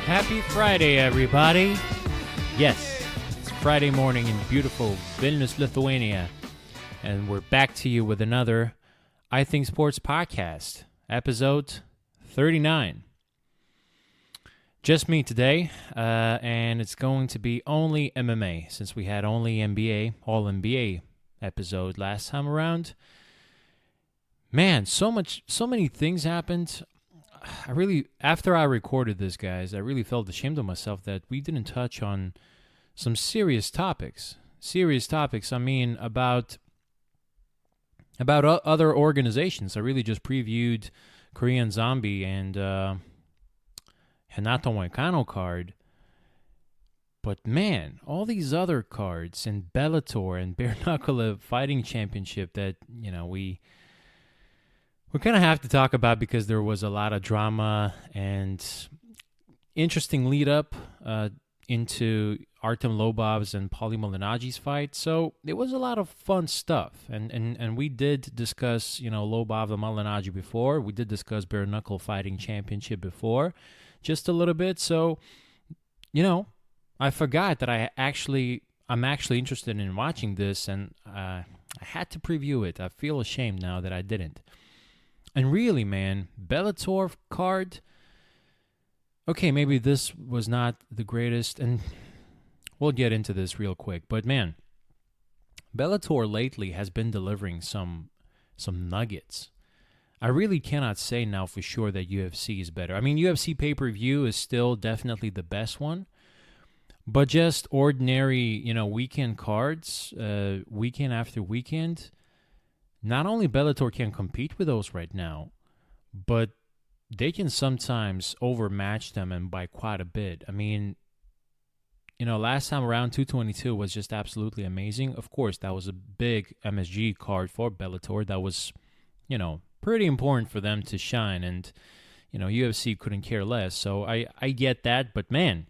Happy Friday, everybody. Yes, it's Friday morning in beautiful Vilnius, Lithuania. And we're back to you with another iThinkSports podcast, episode 39. Just me today, and it's going to be only MMA, since we had only NBA, all NBA episode last time around. Man, so many things happened. After I recorded this, guys, I really felt ashamed of myself that we didn't touch on some serious topics. I mean, about other organizations. I really just previewed Korean Zombie and Renato Moicano card. But man, all these other cards and Bellator and Bare Knuckle Fighting Championship that, we're going to have to talk about because there was a lot of drama and interesting lead-up into Artem Lobov's and Malignaggi's fight. So it was a lot of fun stuff. And we did discuss, Lobov and Malignaggi before. We did discuss Bare Knuckle Fighting Championship before, just a little bit. So, I forgot that I'm actually interested in watching this, and I had to preview it. I feel ashamed now that I didn't. And really, man, Bellator card, okay, maybe this was not the greatest, and we'll get into this real quick. But man, Bellator lately has been delivering some nuggets. I really cannot say now for sure that UFC is better. I mean, UFC pay-per-view is still definitely the best one, but just ordinary, weekend cards, weekend after weekend. Not only Bellator can compete with those right now, but they can sometimes overmatch them and by quite a bit. I mean, last time around 222 was just absolutely amazing. Of course, that was a big MSG card for Bellator. That was, pretty important for them to shine, and, UFC couldn't care less. So I get that, but man,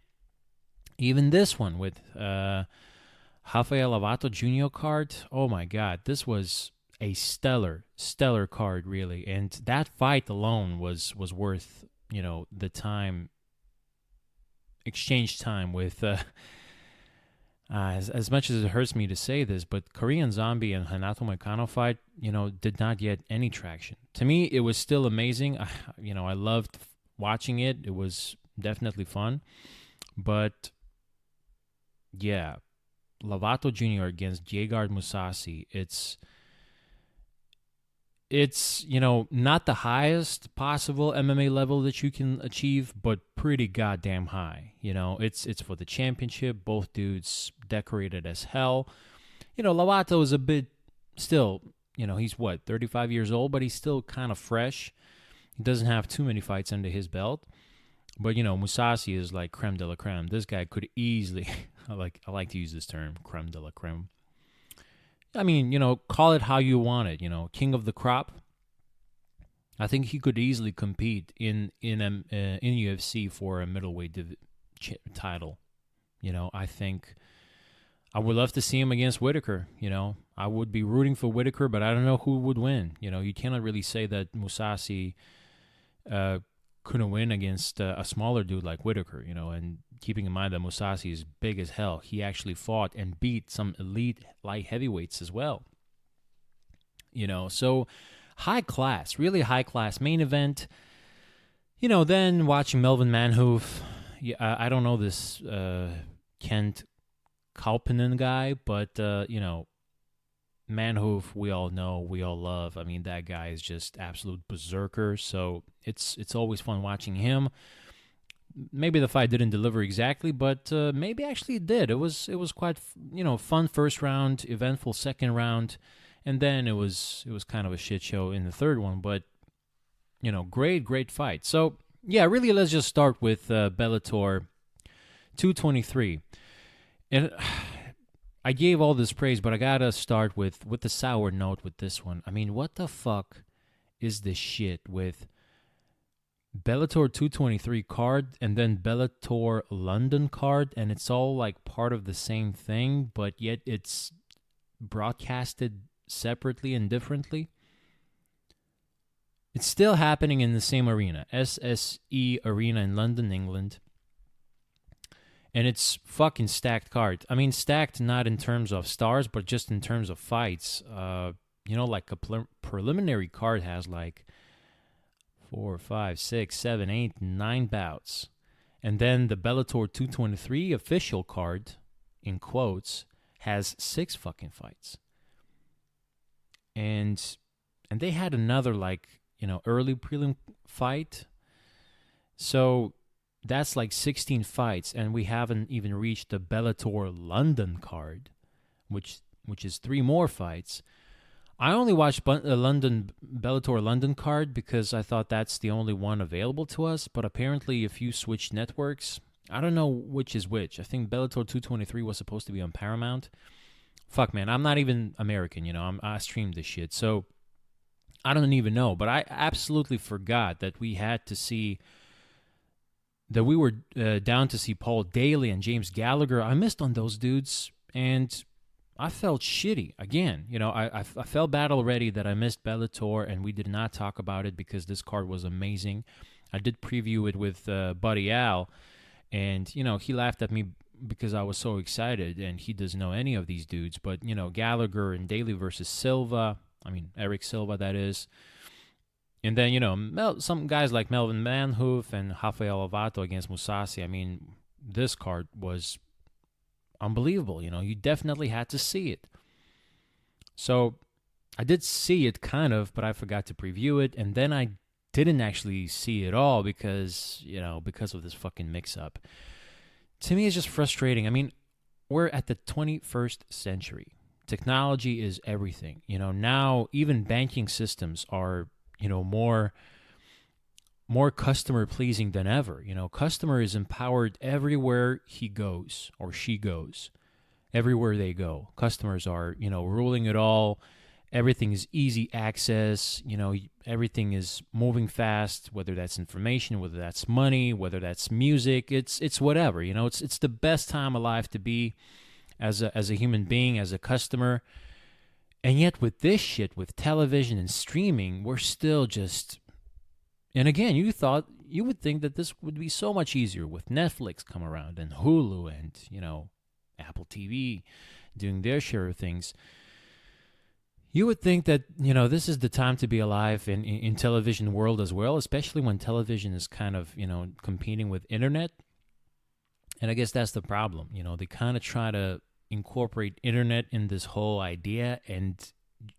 even this one with Rafael Lovato Jr. card, oh my God, this was a stellar card, really. And that fight alone was worth, the time, exchange time with, as much as it hurts me to say this, but Korean Zombie and Renato Moicano fight, did not get any traction. To me, it was still amazing. I loved watching it. It was definitely fun. But, yeah, Lovato Jr. against Gegard Mousasi, it's not the highest possible MMA level that you can achieve, but pretty goddamn high. It's for the championship. Both dudes decorated as hell. Lovato is a bit still, he's 35 years old, but he's still kind of fresh. He doesn't have too many fights under his belt. But, Mousasi is like creme de la creme. This guy could easily, I like to use this term, creme de la creme. I mean, call it how you want it, king of the crop. I think he could easily compete in UFC for a middleweight title. I think I would love to see him against Whitaker. I would be rooting for Whitaker, but I don't know who would win. You cannot really say that Mousasi couldn't win against a smaller dude like Whitaker, and keeping in mind that Mousasi is big as hell. He actually fought and beat some elite light heavyweights as well. So high class, really high class main event. Then watching Melvin Manhoef. Yeah, I don't know this Kent Kauppinen guy, but, Manhoef, we all know, we all love. I mean, that guy is just absolute berserker. So it's always fun watching him. Maybe the fight didn't deliver exactly, but maybe actually it did. It was quite fun first round, eventful second round, and then it was kind of a shit show in the third one. But great fight. So yeah, really, let's just start with Bellator 223. And I gave all this praise, but I gotta start with the sour note with this one. I mean, what the fuck is this shit with Bellator 223 card and then Bellator London card, and it's all like part of the same thing, but yet it's broadcasted separately and differently? It's still happening in the same arena, SSE Arena in London, England. And it's fucking stacked card. I mean, stacked not in terms of stars, but just in terms of fights. Like a preliminary card has like 4, 5, 6, 7, 8, 9 bouts. And then the Bellator 223 official card, in quotes, has 6 fucking fights. And they had another early prelim fight. So that's like 16 fights, and we haven't even reached the Bellator London card, which is 3 more fights. I only watched Bellator London card because I thought that's the only one available to us, but apparently if you switch networks, I don't know which is which. I think Bellator 223 was supposed to be on Paramount. Fuck, man, I'm not even American, I streamed this shit, so I don't even know, but I absolutely forgot that we were down to see Paul Daly and James Gallagher. I missed on those dudes, and I felt shitty. Again, I felt bad already that I missed Bellator, and we did not talk about it because this card was amazing. I did preview it with Buddy Al, and, he laughed at me because I was so excited, and he doesn't know any of these dudes. But, Gallagher and Daly versus Silva, Eric Silva, that is. And then, some guys like Melvin Manhoef and Rafael Lovato against Mousasi. This card was unbelievable. You definitely had to see it. So I did see it kind of, but I forgot to preview it. And then I didn't actually see it all because of this fucking mix-up. To me, it's just frustrating. We're at the 21st century. Technology is everything. Now even banking systems are more customer pleasing than ever. Customer is empowered everywhere he goes or she goes. Everywhere they go, customers are, ruling it all. Everything is easy access. Everything is moving fast, whether that's information, whether that's money, whether that's music. It's whatever. It's the best time alive to be as a human being, as a customer. And yet with this shit, with television and streaming, we're still just... And again, you would think that this would be so much easier with Netflix come around and Hulu and, Apple TV doing their share of things. You would think that, this is the time to be alive in television world as well, especially when television is kind of, competing with internet. And I guess that's the problem. They kind of try to incorporate internet in this whole idea, and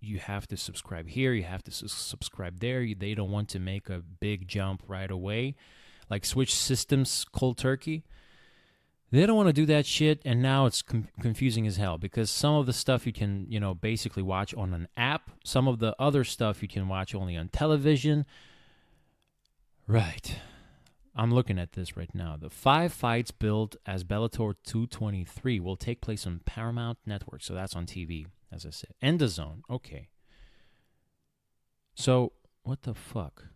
you have to subscribe here, you have to subscribe there. They don't want to make a big jump right away, like switch systems cold turkey. They don't want to do that shit, and now it's confusing as hell because some of the stuff you can, basically watch on an app. Some of the other stuff you can watch only on television. Right. I'm looking at this right now. The 5 fights billed as Bellator 223 will take place on Paramount Network, so that's on TV, as I said. And DAZN, okay. So, what the fuck?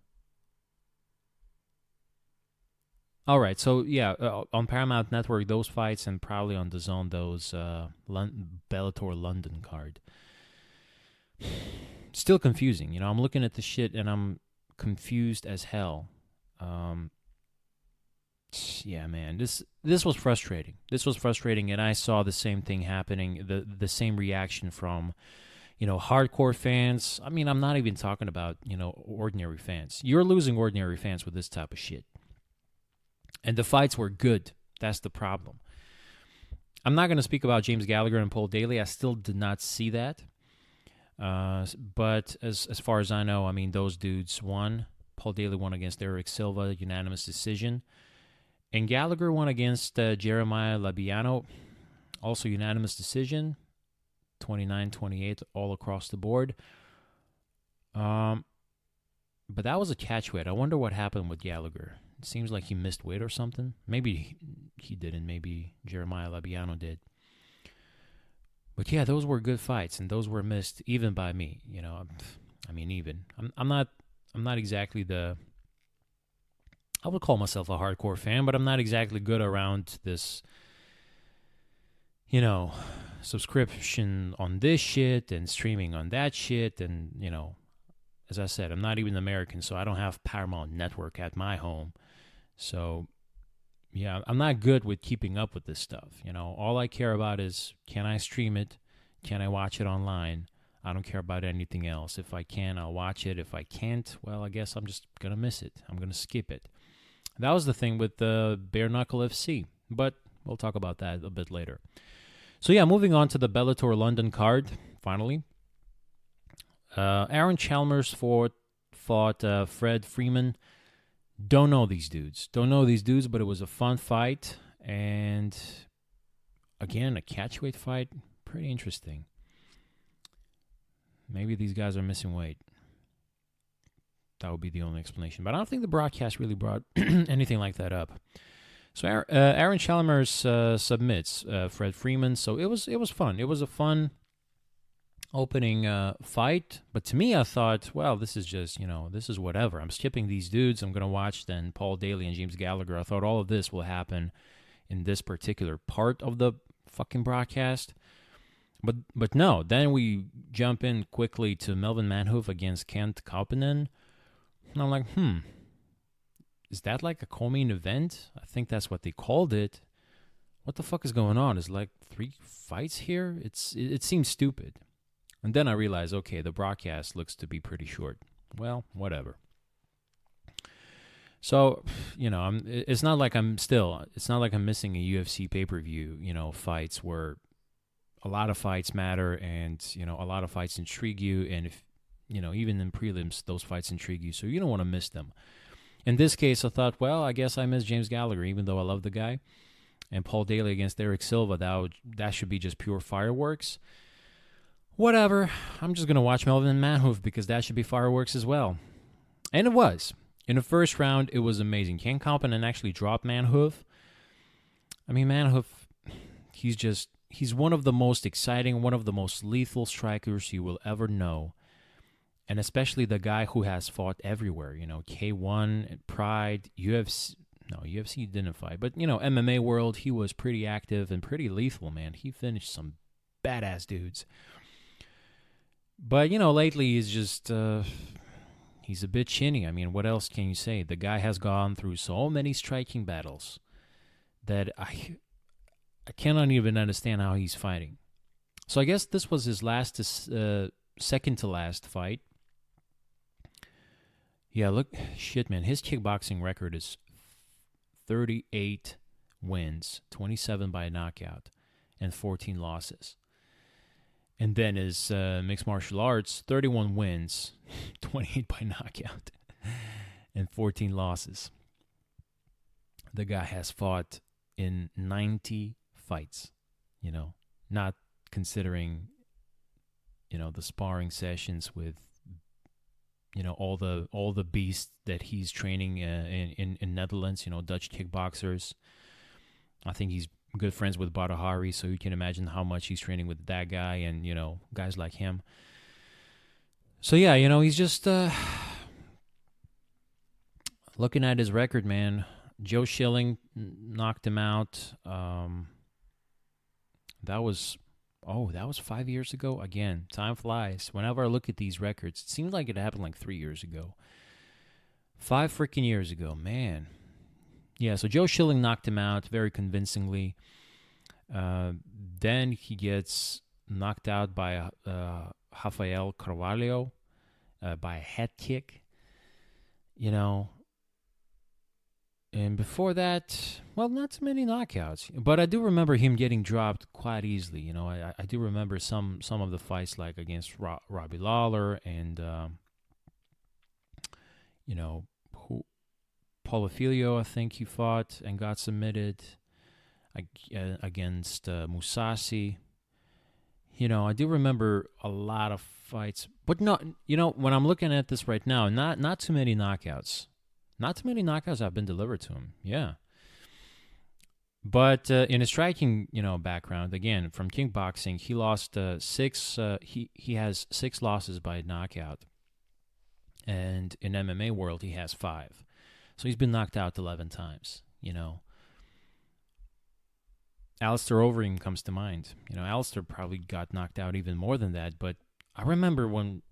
All right, so yeah, on Paramount Network, those fights, and probably on DAZN, those Bellator London card. Still confusing, I'm looking at the shit and I'm confused as hell. Yeah, man, this was frustrating. This was frustrating, and I saw the same thing happening, the same reaction from, hardcore fans. I'm not even talking about, ordinary fans. You're losing ordinary fans with this type of shit. And the fights were good. That's the problem. I'm not going to speak about James Gallagher and Paul Daly. I still did not see that. But as far as I know, those dudes won. Paul Daly won against Eric Silva, unanimous decision. And Gallagher won against Jeremiah Labiano, also unanimous decision, 29-28 all across the board. But that was a catch weight. I wonder what happened with Gallagher. It seems like he missed weight or something. Maybe he didn't. Maybe Jeremiah Labiano did. But yeah, those were good fights, and those were missed even by me. Even. I'm not exactly the... I would call myself a hardcore fan, but I'm not exactly good around this, subscription on this shit and streaming on that shit. And, as I said, I'm not even American, so I don't have Paramount Network at my home. So, yeah, I'm not good with keeping up with this stuff. All I care about is, can I stream it? Can I watch it online? I don't care about anything else. If I can, I'll watch it. If I can't, well, I guess I'm just going to miss it. I'm going to skip it. That was the thing with the Bare Knuckle FC, but we'll talk about that a bit later. So yeah, moving on to the Bellator London card, finally. Aaron Chalmers fought Fred Freeman. Don't know these dudes, but it was a fun fight. And again, a catchweight fight, pretty interesting. Maybe these guys are missing weight. That would be the only explanation. But I don't think the broadcast really brought anything like that up. So Aaron Chalmers submits Fred Freeman. So it was fun. It was a fun opening fight. But to me, I thought, well, this is just, this is whatever. I'm skipping these dudes. I'm going to watch then Paul Daly and James Gallagher. I thought all of this will happen in this particular part of the fucking broadcast. But no, then we jump in quickly to Melvin Manhoef against Kent Kauppinen. And I'm like, is that like a co-main event? I think that's what they called it. What the fuck is going on? Is like 3 fights here? It seems stupid. And then I realized, okay, the broadcast looks to be pretty short. Well, whatever. So, it's not like I'm missing a UFC pay-per-view, fights where a lot of fights matter and, a lot of fights intrigue you. And if, even in prelims, those fights intrigue you. So you don't want to miss them. In this case, I thought, well, I guess I miss James Gallagher, even though I love the guy. And Paul Daly against Eric Silva, that should be just pure fireworks. Whatever. I'm just going to watch Melvin Manhoef because that should be fireworks as well. And it was. In the first round, it was amazing. Kent Kauppinen actually dropped Manhoef. I mean, Manhoef, he's one of the most exciting, one of the most lethal strikers you will ever know. And especially the guy who has fought everywhere, K1, Pride, UFC. No, UFC didn't fight. But, MMA world, he was pretty active and pretty lethal, man. He finished some badass dudes. But, lately he's just, he's a bit chinny. I mean, what else can you say? The guy has gone through so many striking battles that I cannot even understand how he's fighting. So I guess this was his second to last fight. Yeah, look, shit, man. His kickboxing record is 38 wins, 27 by knockout, and 14 losses. And then his mixed martial arts, 31 wins, 28 by knockout, and 14 losses. The guy has fought in 90 fights, not considering, the sparring sessions with, all the beasts that he's training in Netherlands, Dutch kickboxers. I think he's good friends with Badahari, so you can imagine how much he's training with that guy and, guys like him. So, yeah, he's just looking at his record, man. Joe Schilling knocked him out. That was 5 years ago. Again, time flies. Whenever I look at these records, it seems like it happened like 3 years ago. 5 freaking years ago, man. Yeah, so Joe Schilling knocked him out very convincingly. Then he gets knocked out by Rafael Carvalho by a head kick. And before that, well, not too many knockouts. But I do remember him getting dropped quite easily. I do remember some of the fights like against Robbie Lawler and, Paulo Filho, I think he fought and got submitted against Musasi. I do remember a lot of fights. But not, when I'm looking at this right now, not too many knockouts. Not too many knockouts have been delivered to him. Yeah. But in his striking, background, again, from kickboxing, he lost 6. He has 6 losses by knockout. And in MMA world, he has 5. So he's been knocked out 11 times, Alistair Overeem comes to mind. Alistair probably got knocked out even more than that. But I remember when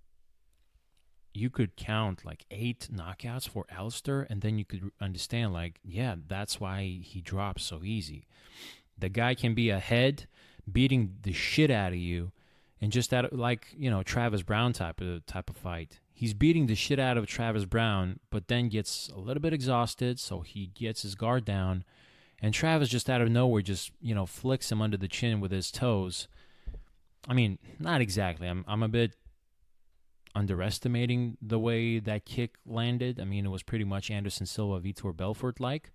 you could count like 8 knockouts for Alistair, and then you could understand, like, yeah, that's why he drops so easy. The guy can be ahead, beating the shit out of you, and just out of, like, Travis Brown type of fight. He's beating the shit out of Travis Brown, but then gets a little bit exhausted, so he gets his guard down, and Travis just out of nowhere just, flicks him under the chin with his toes. I mean, not exactly. I'm a bit underestimating the way that kick landed. I mean, it was pretty much Anderson Silva, Vitor Belfort-like.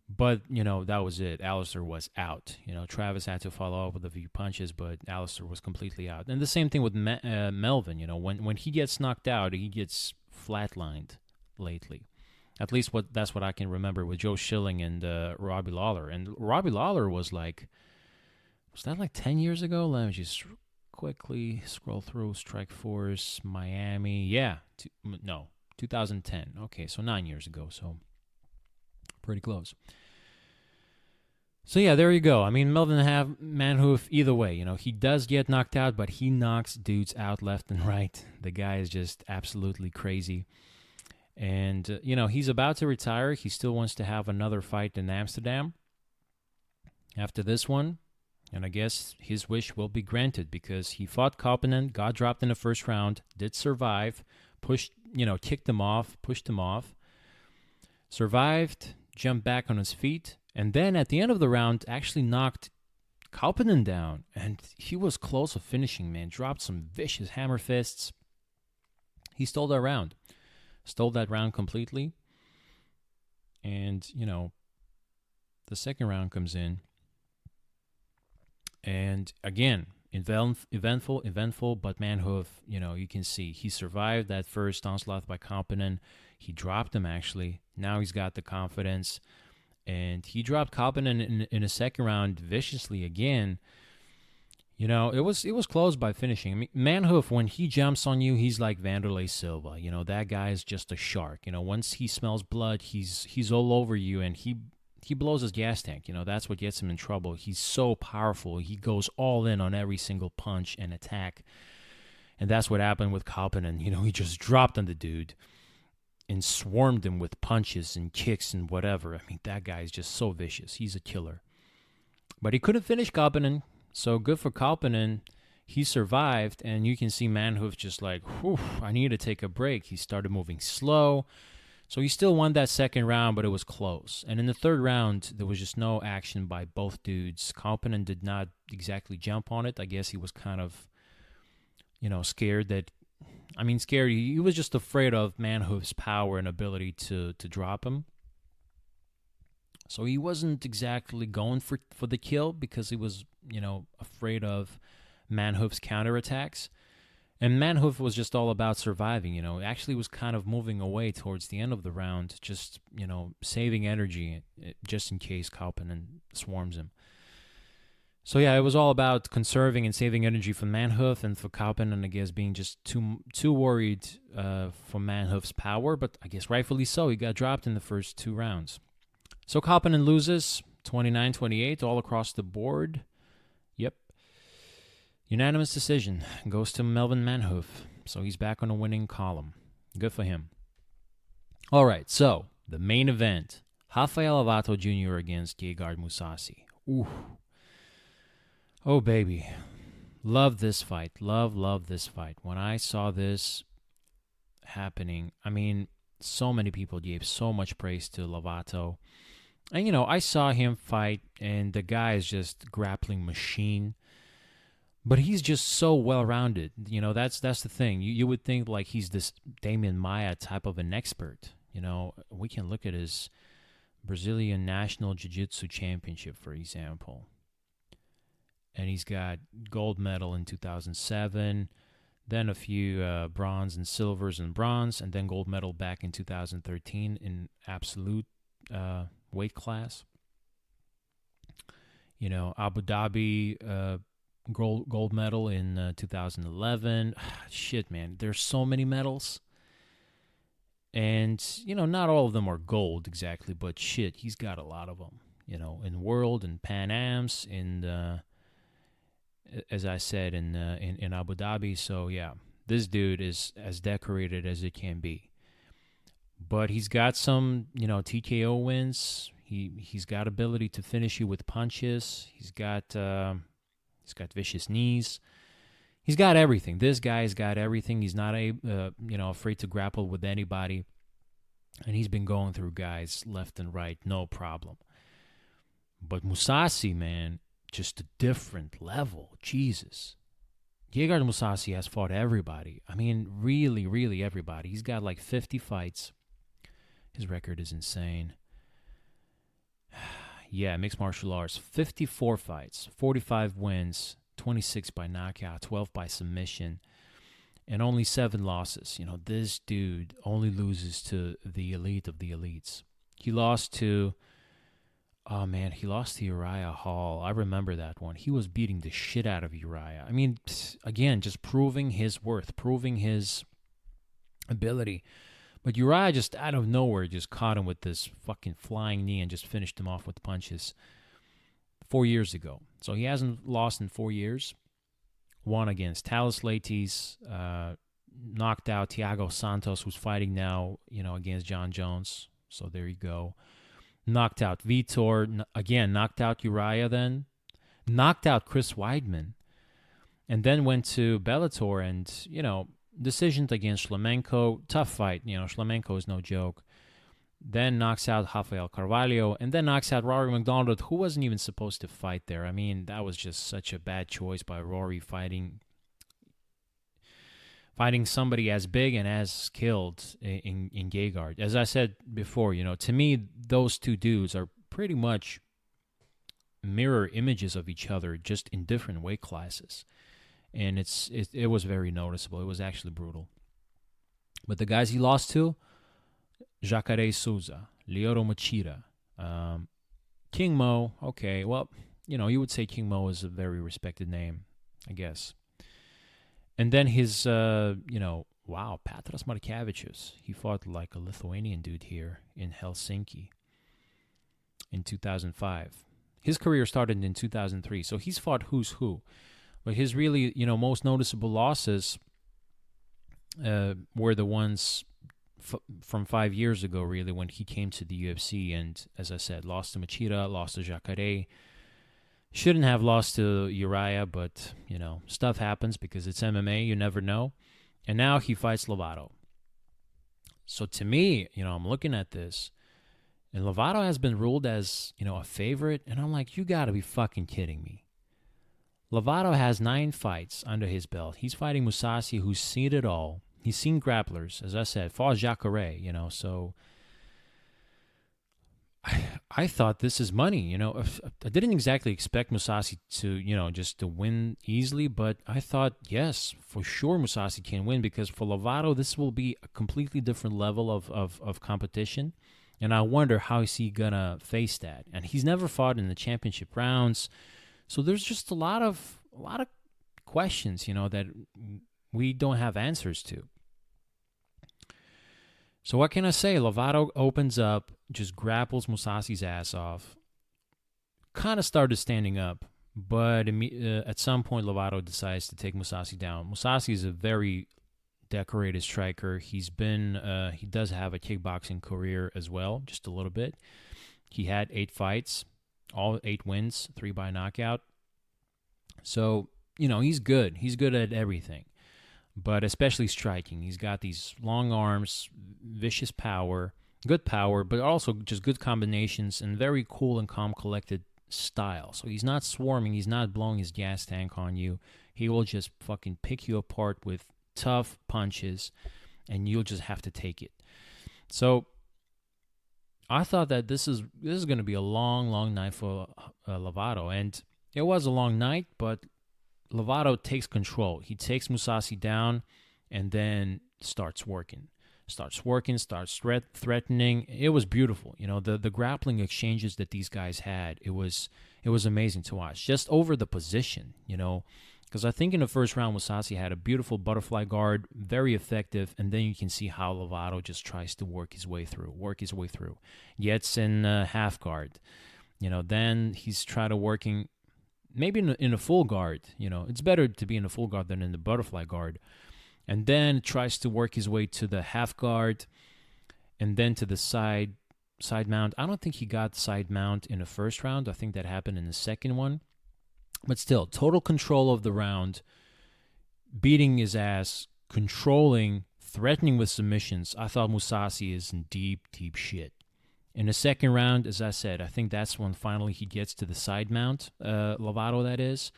But, that was it. Alistair was out. Travis had to follow up with a few punches, but Alistair was completely out. And the same thing with Melvin. When he gets knocked out, he gets flatlined lately. At least that's what I can remember with Joe Schilling and Robbie Lawler. And Robbie Lawler was that like 10 years ago? Let me just quickly scroll through. Strikeforce, Miami. Yeah. 2010. Okay, so 9 years ago. So pretty close. So yeah, there you go. I mean, Melvin Manhoef, either way, he does get knocked out, but he knocks dudes out left and right. The guy is just absolutely crazy. And, he's about to retire. He still wants to have another fight in Amsterdam after this one. And I guess his wish will be granted because he fought Koppinen, got dropped in the first round, did survive, kicked him off, pushed him off, survived, jumped back on his feet, and then at the end of the round actually knocked Koppinen down. And he was close to finishing, man. Dropped some vicious hammer fists. He stole that round. Stole that round completely. And, the second round comes in. And again, eventful, but Manhoef, you can see he survived that first onslaught by Koppinen. He dropped him, actually. Now he's got the confidence. And he dropped Koppinen in a second round viciously again. It was close by finishing. I mean, Manhoef, when he jumps on you, he's like Vanderlei Silva. That guy is just a shark. Once he smells blood, he's all over you, and he blows his gas tank. That's what gets him in trouble. He's so powerful. He goes all in on every single punch and attack. And that's what happened with Koppinen. He just dropped on the dude and swarmed him with punches and kicks and whatever. I mean, that guy is just so vicious. He's a killer. But he couldn't finish Koppinen, so good for Koppinen. He survived, and you can see Manhoef just like, whew, I need to take a break. He started moving slow. So he still won that second round, but it was close. And in the third round, there was just no action by both dudes. Koppinen did not exactly jump on it. I guess he was kind of, scared that... scared. He was just afraid of Manhoef's power and ability to drop him. So he wasn't exactly going for the kill because he was, afraid of Manhoef's counterattacks. And Manhoef was just all about surviving, Actually was kind of moving away towards the end of the round, just, saving energy just in case Koppinen swarms him. So yeah, it was all about conserving and saving energy for Manhoef and for Koppinen, I guess, being just too worried for Manhoef's power. But I guess rightfully so. He got dropped in the first 2 rounds. So Koppinen loses 29-28 all across the board. Yep. Unanimous decision goes to Melvin Manhoef. So he's back on the winning column. Good for him. All right, so the main event. Rafael Lovato Jr. against Gegard Mousasi. Ooh. Oh, baby. Love this fight. Love this fight. When I saw this happening, so many people gave so much praise to Lovato. And, I saw him fight, and the guy is just grappling machine. But he's just so well-rounded. That's the thing. You would think like he's this Damian Maia type of an expert. We can look at his Brazilian National Jiu-Jitsu Championship, for example. And he's got gold medal in 2007, then a few bronze and silvers and bronze, and then gold medal back in 2013 in absolute weight class. Abu Dhabi... gold medal in 2011. Shit, man. There's so many medals. And, not all of them are gold exactly, but shit, he's got a lot of them. In World and Pan Ams, as I said, in Abu Dhabi. So, yeah, This dude is as decorated as it can be. But he's got some, TKO wins. He's got ability to finish you with punches. He's got vicious knees. He's got everything. This guy's got everything. He's not afraid to grapple with anybody. And he's been going through guys left and right, no problem. But Mousasi, man, just a different level. Jesus. Gegard Mousasi has fought everybody. I mean, really, really everybody. He's got like 50 fights. His record is insane. Yeah, mixed martial arts. 54 fights, 45 wins, 26 by knockout, 12 by submission, and only 7 losses. This dude only loses to the elite of the elites. He lost to Uriah Hall. I remember that one. He was beating the shit out of Uriah. I mean, again, just proving his worth, proving his ability. But Uriah just out of nowhere just caught him with this fucking flying knee and just finished him off with punches 4 years ago. So he hasn't lost in 4 years. Won against Talis Leites, knocked out Thiago Santos, who's fighting now, against John Jones. So there you go. Knocked out Vitor, again, knocked out Uriah then. Knocked out Chris Weidman. And then went to Bellator and, decisions against Shlemenko. Tough fight. Shlemenko is no joke. Then knocks out Rafael Carvalho. And then knocks out Rory McDonald, who wasn't even supposed to fight there. I mean, that was just such a bad choice by Rory fighting somebody as big and as skilled in Gegard. As I said before, to me, those two dudes are pretty much mirror images of each other, just in different weight classes. And it was very noticeable. It was actually brutal. But the guys he lost to, Jacare Souza, Lyoto Machida, King Mo. Okay, well, you would say King Mo is a very respected name, I guess. And then his, Petras Markevičius. He fought like a Lithuanian dude here in Helsinki in 2005. His career started in 2003, so he's fought who's who. But his really, most noticeable losses were the ones from 5 years ago, really, when he came to the UFC. And as I said, lost to Machida, lost to Jacare. Shouldn't have lost to Uriah, but, stuff happens because it's MMA. You never know. And now he fights Lovato. So to me, I'm looking at this, and Lovato has been ruled as, a favorite. And I'm like, you got to be fucking kidding me. Lovato has 9 fights under his belt. He's fighting Mousasi, who's seen it all. He's seen grapplers, as I said, fought Jacare, so I thought this is money, I didn't exactly expect Mousasi to, just to win easily, but I thought, yes, for sure Mousasi can win, because for Lovato, this will be a completely different level of competition, and I wonder how is he gonna face that. And he's never fought in the championship rounds, so there's just a lot of questions, that we don't have answers to. So what can I say? Lovato opens up, just grapples Mousasi's ass off. Kind of started standing up, but at some point Lovato decides to take Mousasi down. Mousasi is a very decorated striker. He does have a kickboxing career as well, just a little bit. He had 8 fights, all 8 wins, 3 by knockout. So, he's good. He's good at everything, but especially striking. He's got these long arms, vicious power, good power, but also just good combinations and very cool and calm, collected style. So he's not swarming. He's not blowing his gas tank on you. He will just fucking pick you apart with tough punches, and you'll just have to take it. So I thought that this is going to be a long, long night for Lovato, and it was a long night, but Lovato takes control. He takes Mousasi down and then starts working, starts threatening. It was beautiful. The grappling exchanges that these guys had, it was amazing to watch. Just over the position, because I think in the first round, Mousasi had a beautiful butterfly guard, very effective, and then you can see how Lovato just tries to work his way through. Gets in half guard. Then he's trying to working maybe in a full guard. It's better to be in a full guard than in the butterfly guard. and then tries to work his way to the half guard, and then to the side mount. I don't think he got side mount in the first round. I think that happened in the second one. But still, total control of the round, beating his ass, controlling, threatening with submissions. I thought Mousasi is in deep, deep shit. In the second round, as I said, I think that's when finally he gets to the side mount, Lovato that is.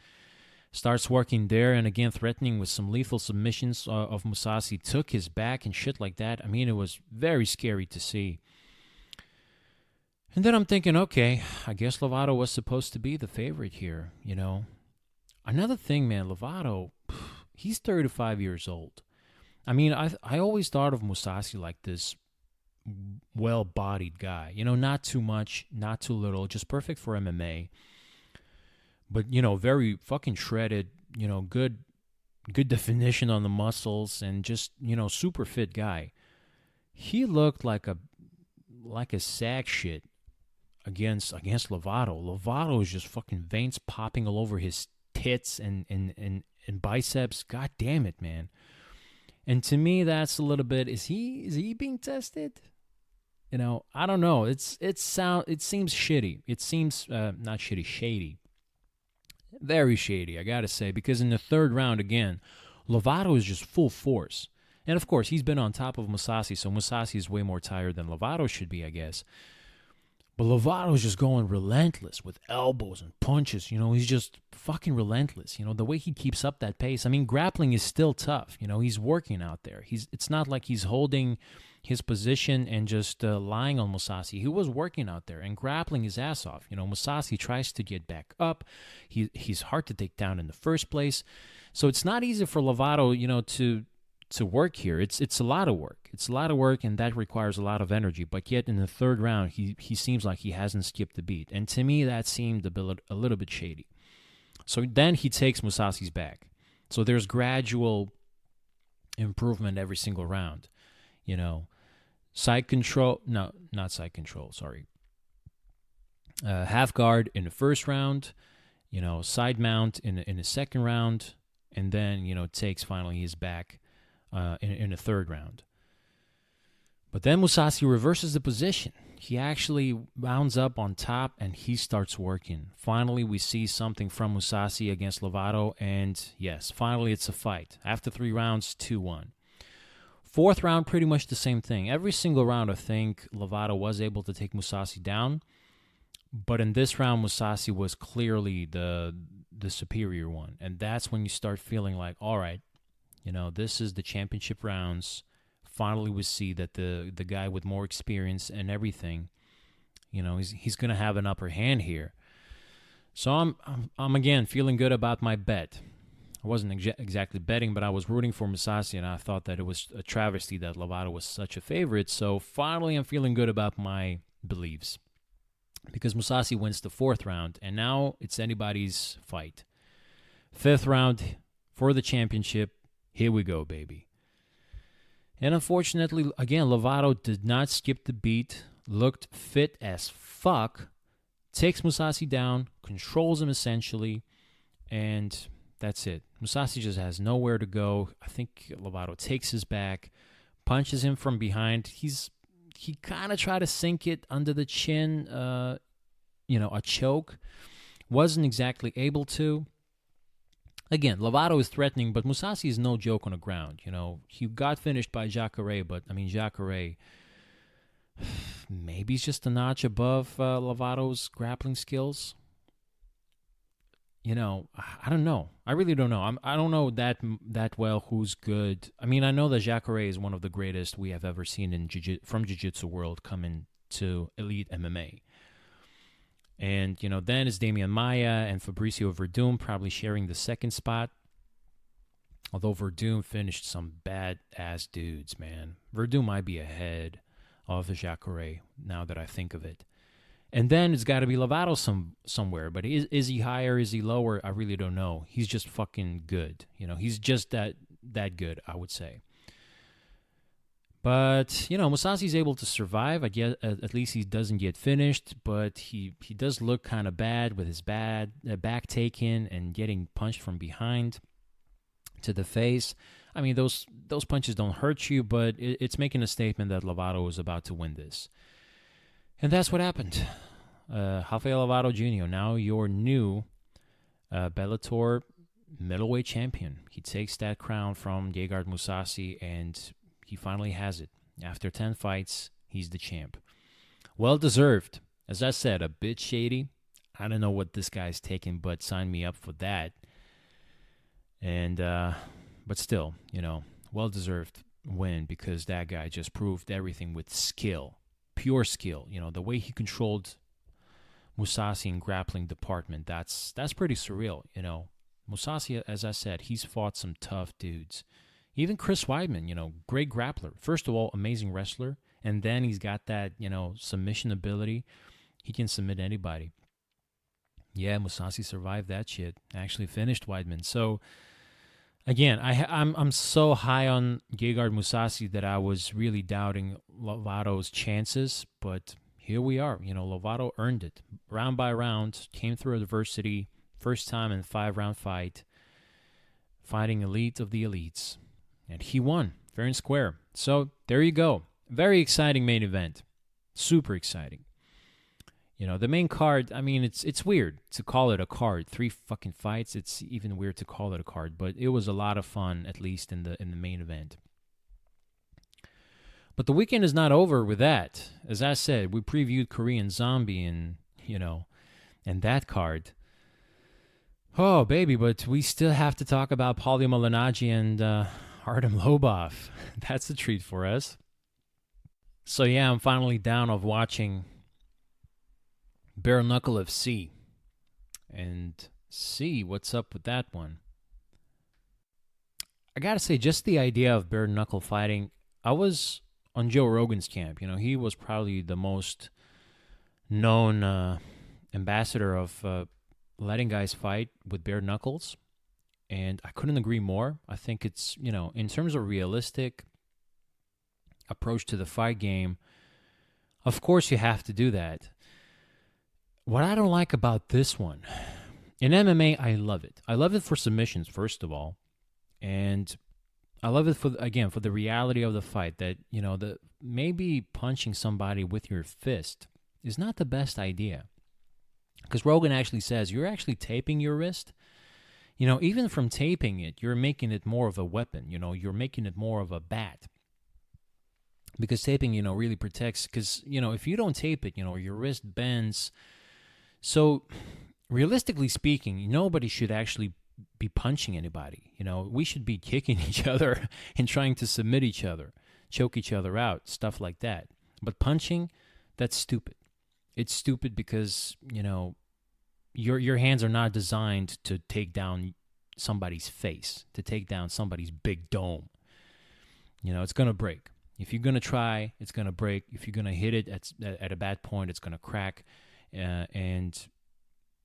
Starts working there, and again threatening with some lethal submissions of Mousasi. Took his back and shit like that. I mean, it was very scary to see. And then I'm thinking, okay, I guess Lovato was supposed to be the favorite here, you know. Another thing, man, Lovato, he's 35 years old. I mean, I always thought of Mousasi like this well-bodied guy. You know, not too much, not too little, just perfect for MMA. But, you know, very fucking shredded, you know, good definition on the muscles, and just, you know, super fit guy. He looked like a sack shit against Lovato. Lovato is just fucking veins popping all over his tits and biceps. God damn it, man. And to me, that's a little bit, is he being tested? You know, I don't know. It seems shitty. It seems not shitty, shady. Very shady, I gotta say, because in the third round again, Lovato is just full force. And of course, he's been on top of Mousasi, so Mousasi is way more tired than Lovato should be, I guess. But Lovato's just going relentless with elbows and punches. You know, he's just fucking relentless. You know, the way he keeps up that pace. I mean, grappling is still tough. You know, he's working out there. It's not like he's holding his position and just lying on Mousasi. He was working out there and grappling his ass off. You know, Mousasi tries to get back up. He's hard to take down in the first place. So it's not easy for Lovato, you know, to work here. It's a lot of work. It's a lot of work, and that requires a lot of energy. But yet in the third round, he seems like he hasn't skipped a beat. And to me, that seemed a little bit shady. So then he takes Mousasi's back. So there's gradual improvement every single round. You know, side control. No, not side control. Sorry. Half guard in the first round. You know, side mount in the second round. And then, you know, takes finally his back in the third round. But then Mousasi reverses the position. He actually rounds up on top, and he starts working. Finally, we see something from Mousasi against Lovato, and yes, finally it's a fight. After 3 rounds, 2-1. Fourth round, pretty much the same thing. Every single round, I think, Lovato was able to take Mousasi down. But in this round, Mousasi was clearly the superior one. And that's when you start feeling like, all right, you know, this is the championship rounds. Finally, we see that the guy with more experience and everything, you know, he's going to have an upper hand here. So I'm again feeling good about my bet. I wasn't exactly betting, but I was rooting for Mousasi, and I thought that it was a travesty that Lovato was such a favorite. So finally, I'm feeling good about my beliefs, because Mousasi wins the fourth round, and now it's anybody's fight. Fifth round for the championship. Here we go, baby. And unfortunately, again, Lovato did not skip the beat, looked fit as fuck, takes Mousasi down, controls him essentially, and that's it. Mousasi just has nowhere to go. I think Lovato takes his back, punches him from behind. He kind of tried to sink it under the chin, you know, a choke. Wasn't exactly able to. Again, Lovato is threatening, but Mousasi is no joke on the ground. You know, he got finished by Jacare, but, I mean, Jacare, maybe he's just a notch above Lovato's grappling skills. You know, I don't know. I really don't know. I don't know that well who's good. I mean, I know that Jacare is one of the greatest we have ever seen from Jiu-Jitsu world coming to elite MMA. And, you know, then it's Damian Maia and Fabricio Verdum probably sharing the second spot. Although Verdum finished some bad-ass dudes, man. Verdum might be ahead of Jacare now that I think of it. And then it's got to be Lovato somewhere. But is he higher? Is he lower? I really don't know. He's just fucking good. You know, he's just that good, I would say. But, you know, Mousasi's able to survive. I guess at least he doesn't get finished. But he does look kind of bad with his back taken and getting punched from behind to the face. I mean, those punches don't hurt you, but it's making a statement that Lovato is about to win this. And that's what happened. Rafael Lovato Jr., now your new Bellator middleweight champion. He takes that crown from Gegard Mousasi, and he finally has it. After 10 fights, he's the champ. Well deserved. As I said, a bit shady. I don't know what this guy's taking, but sign me up for that. And but still, well deserved win, because that guy just proved everything with skill, pure skill. The way he controlled Mousasi in grappling department, that's pretty surreal. Mousasi, as I said, he's fought some tough dudes. Even Chris Weidman, great grappler. First of all, amazing wrestler, and then he's got that submission ability. He can submit anybody. Yeah, Mousasi survived that shit. Actually finished Weidman. So again, I'm so high on Gegard Mousasi that I was really doubting Lovato's chances, but here we are. Lovato earned it. Round by round, came through adversity, first time in a 5-round fight, fighting elite of the elites. And he won, fair and square. So there you go. Very exciting main event. Super exciting. The main card, I mean, it's weird to call it a card. 3 fucking fights, it's even weird to call it a card. But it was a lot of fun, at least in the main event. But the weekend is not over with that. As I said, we previewed Korean Zombie and that card. Oh, baby, but we still have to talk about Paulie Malignaggi and Artem Lobov. That's a treat for us. So yeah, I'm finally down of watching Bare Knuckle FC and see what's up with that one. I gotta say, just the idea of bare knuckle fighting, I was on Joe Rogan's camp. He was probably the most known ambassador of letting guys fight with bare knuckles, and I couldn't agree more. I think it's, in terms of realistic approach to the fight game, of course you have to do that. What I don't like about this one, in MMA, I love it. I love it for submissions, first of all. And I love it for the reality of the fight, that, maybe punching somebody with your fist is not the best idea. Because Rogan actually says, you're actually taping your wrist. Even from taping it, you're making it more of a weapon. You're making it more of a bat. Because taping, really protects, because, if you don't tape it, your wrist bends. So, realistically speaking, nobody should actually be punching anybody. We should be kicking each other and trying to submit each other, choke each other out, stuff like that. But punching, that's stupid. It's stupid because, your hands are not designed to take down somebody's face, to take down somebody's big dome. It's going to break. If you're going to try, it's going to break. If you're going to hit it at a bad point, it's going to crack. And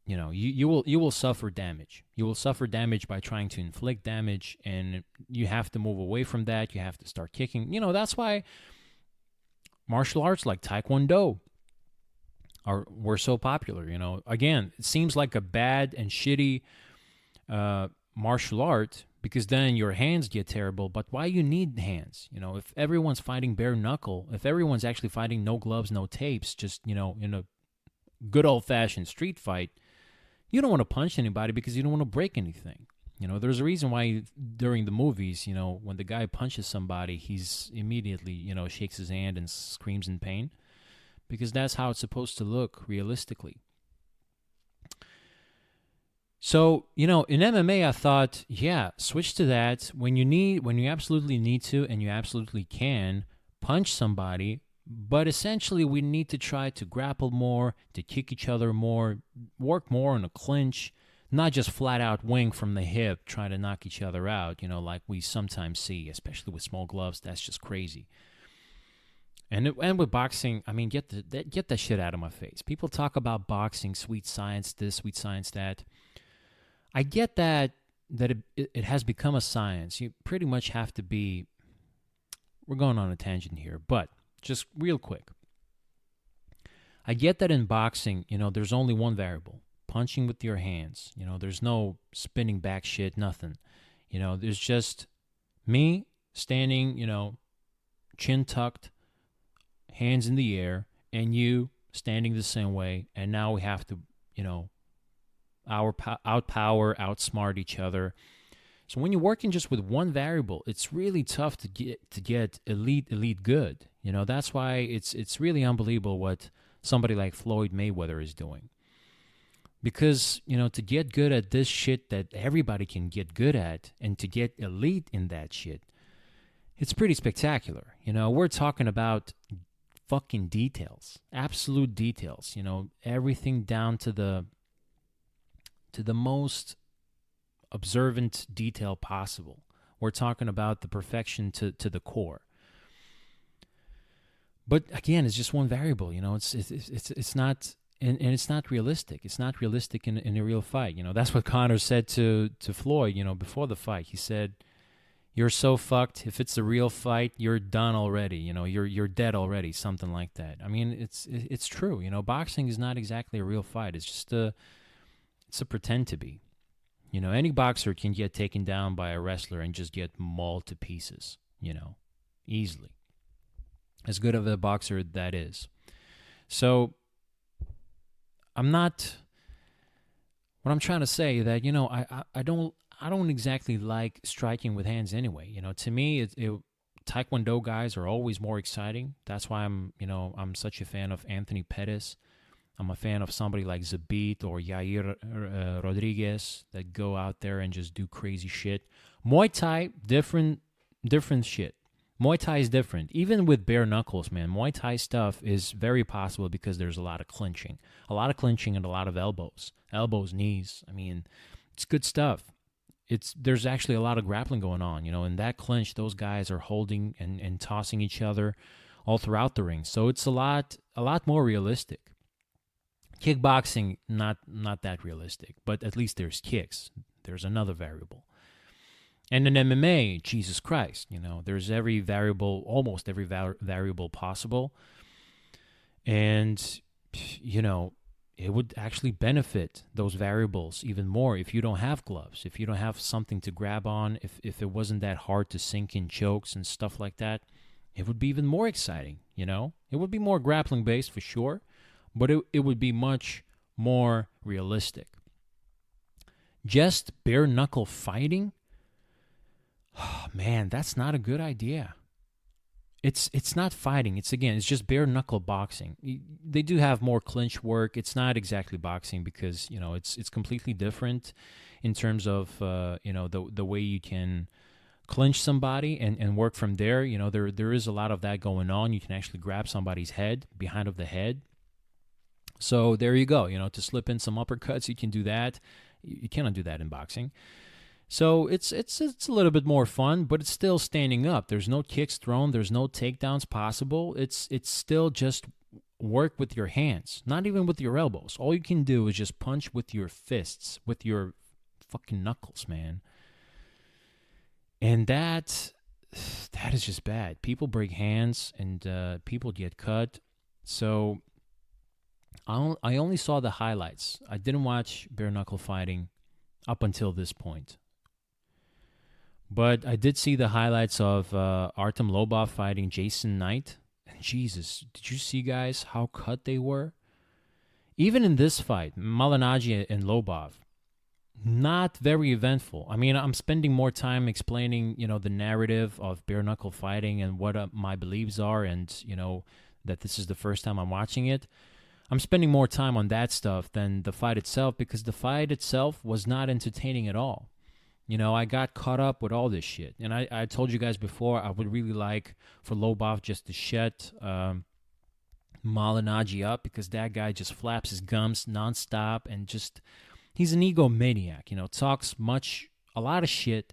you will suffer damage. You will suffer damage by trying to inflict damage, and you have to move away from that. You have to start kicking. That's why martial arts like Taekwondo were so popular. Again, it seems like a bad and shitty martial art, because then your hands get terrible. But why you need hands? If everyone's fighting bare knuckle, if everyone's actually fighting no gloves, no tapes, just in a good old-fashioned street fight, you don't want to punch anybody because you don't want to break anything. There's a reason why during the movies, when the guy punches somebody, he's immediately, shakes his hand and screams in pain, because that's how it's supposed to look realistically. So, in MMA, I thought, yeah, switch to that. When you absolutely need to, and you absolutely can, punch somebody. But essentially, we need to try to grapple more, to kick each other more, work more on a clinch, not just flat out wing from the hip, trying to knock each other out, like we sometimes see, especially with small gloves. That's just crazy. And with boxing, I mean, get that shit out of my face. People talk about boxing, sweet science this, sweet science that. I get that it has become a science. You pretty much have to be. We're going on a tangent here, but just real quick. I get that in boxing, there's only one variable: punching with your hands. There's no spinning back shit, nothing. There's just Me standing, chin tucked, hands in the air, and you standing the same way, and now we have to, outpower, outsmart each other. So when you're working just with one variable, it's really tough to get elite good. That's why it's really unbelievable what somebody like Floyd Mayweather is doing. Because, to get good at this shit that everybody can get good at and to get elite in that shit, it's pretty spectacular. We're talking about fucking details, absolute details, everything down to the most observant detail possible. We're talking about the perfection to the core. But again, it's just one variable, it's not. And it's not realistic. It's not realistic in a real fight. That's what Conor said to Floyd, before the fight. He said, "You're so fucked. If it's a real fight, you're done already. You're dead already." Something like that. I mean, it's true. Boxing is not exactly a real fight. It's just it's a pretend to be. Any boxer can get taken down by a wrestler and just get mauled to pieces. Easily. As good of a boxer that is. So. What I'm trying to say that, I don't exactly like striking with hands anyway. To me, Taekwondo guys are always more exciting. That's why I'm such a fan of Anthony Pettis. I'm a fan of somebody like Zabit or Yair Rodriguez that go out there and just do crazy shit. Muay Thai, different shit. Muay Thai is different. Even with bare knuckles, man, Muay Thai stuff is very possible because there's a lot of clinching. A lot of clinching and a lot of elbows. Elbows, knees. I mean, it's good stuff. There's actually a lot of grappling going on. In that clinch, those guys are holding and tossing each other all throughout the ring. So it's a lot more realistic. Kickboxing, not that realistic, but at least there's kicks. There's another variable. And in MMA, Jesus Christ, there's almost every variable possible. And, it would actually benefit those variables even more if you don't have gloves, if you don't have something to grab on, if it wasn't that hard to sink in chokes and stuff like that, it would be even more exciting, It would be more grappling based for sure, but it would be much more realistic. Just bare knuckle fighting? Oh, man, that's not a good idea. It's not fighting. It's just bare knuckle boxing. They do have more clinch work. It's not exactly boxing because it's completely different in terms of the way you can clinch somebody and work from there. There is a lot of that going on. You can actually grab somebody's head behind of the head. So there you go. To slip in some uppercuts, you can do that. You cannot do that in boxing. So it's a little bit more fun, but it's still standing up. There's no kicks thrown. There's no takedowns possible. It's still just work with your hands, not even with your elbows. All you can do is just punch with your fists, with your fucking knuckles, man. And that is just bad. People break hands and people get cut. So I only saw the highlights. I didn't watch bare knuckle fighting up until this point. But I did see the highlights of Artem Lobov fighting Jason Knight. And Jesus, did you see, guys, how cut they were? Even in this fight, Malignaggi and Lobov, not very eventful. I mean, I'm spending more time explaining, the narrative of bare knuckle fighting and what my beliefs are and, that this is the first time I'm watching it. I'm spending more time on that stuff than the fight itself because the fight itself was not entertaining at all. I got caught up with all this shit. And I told you guys before, I would really like for Lobov just to shut Malignaggi up because that guy just flaps his gums nonstop and just, he's an egomaniac, talks a lot of shit,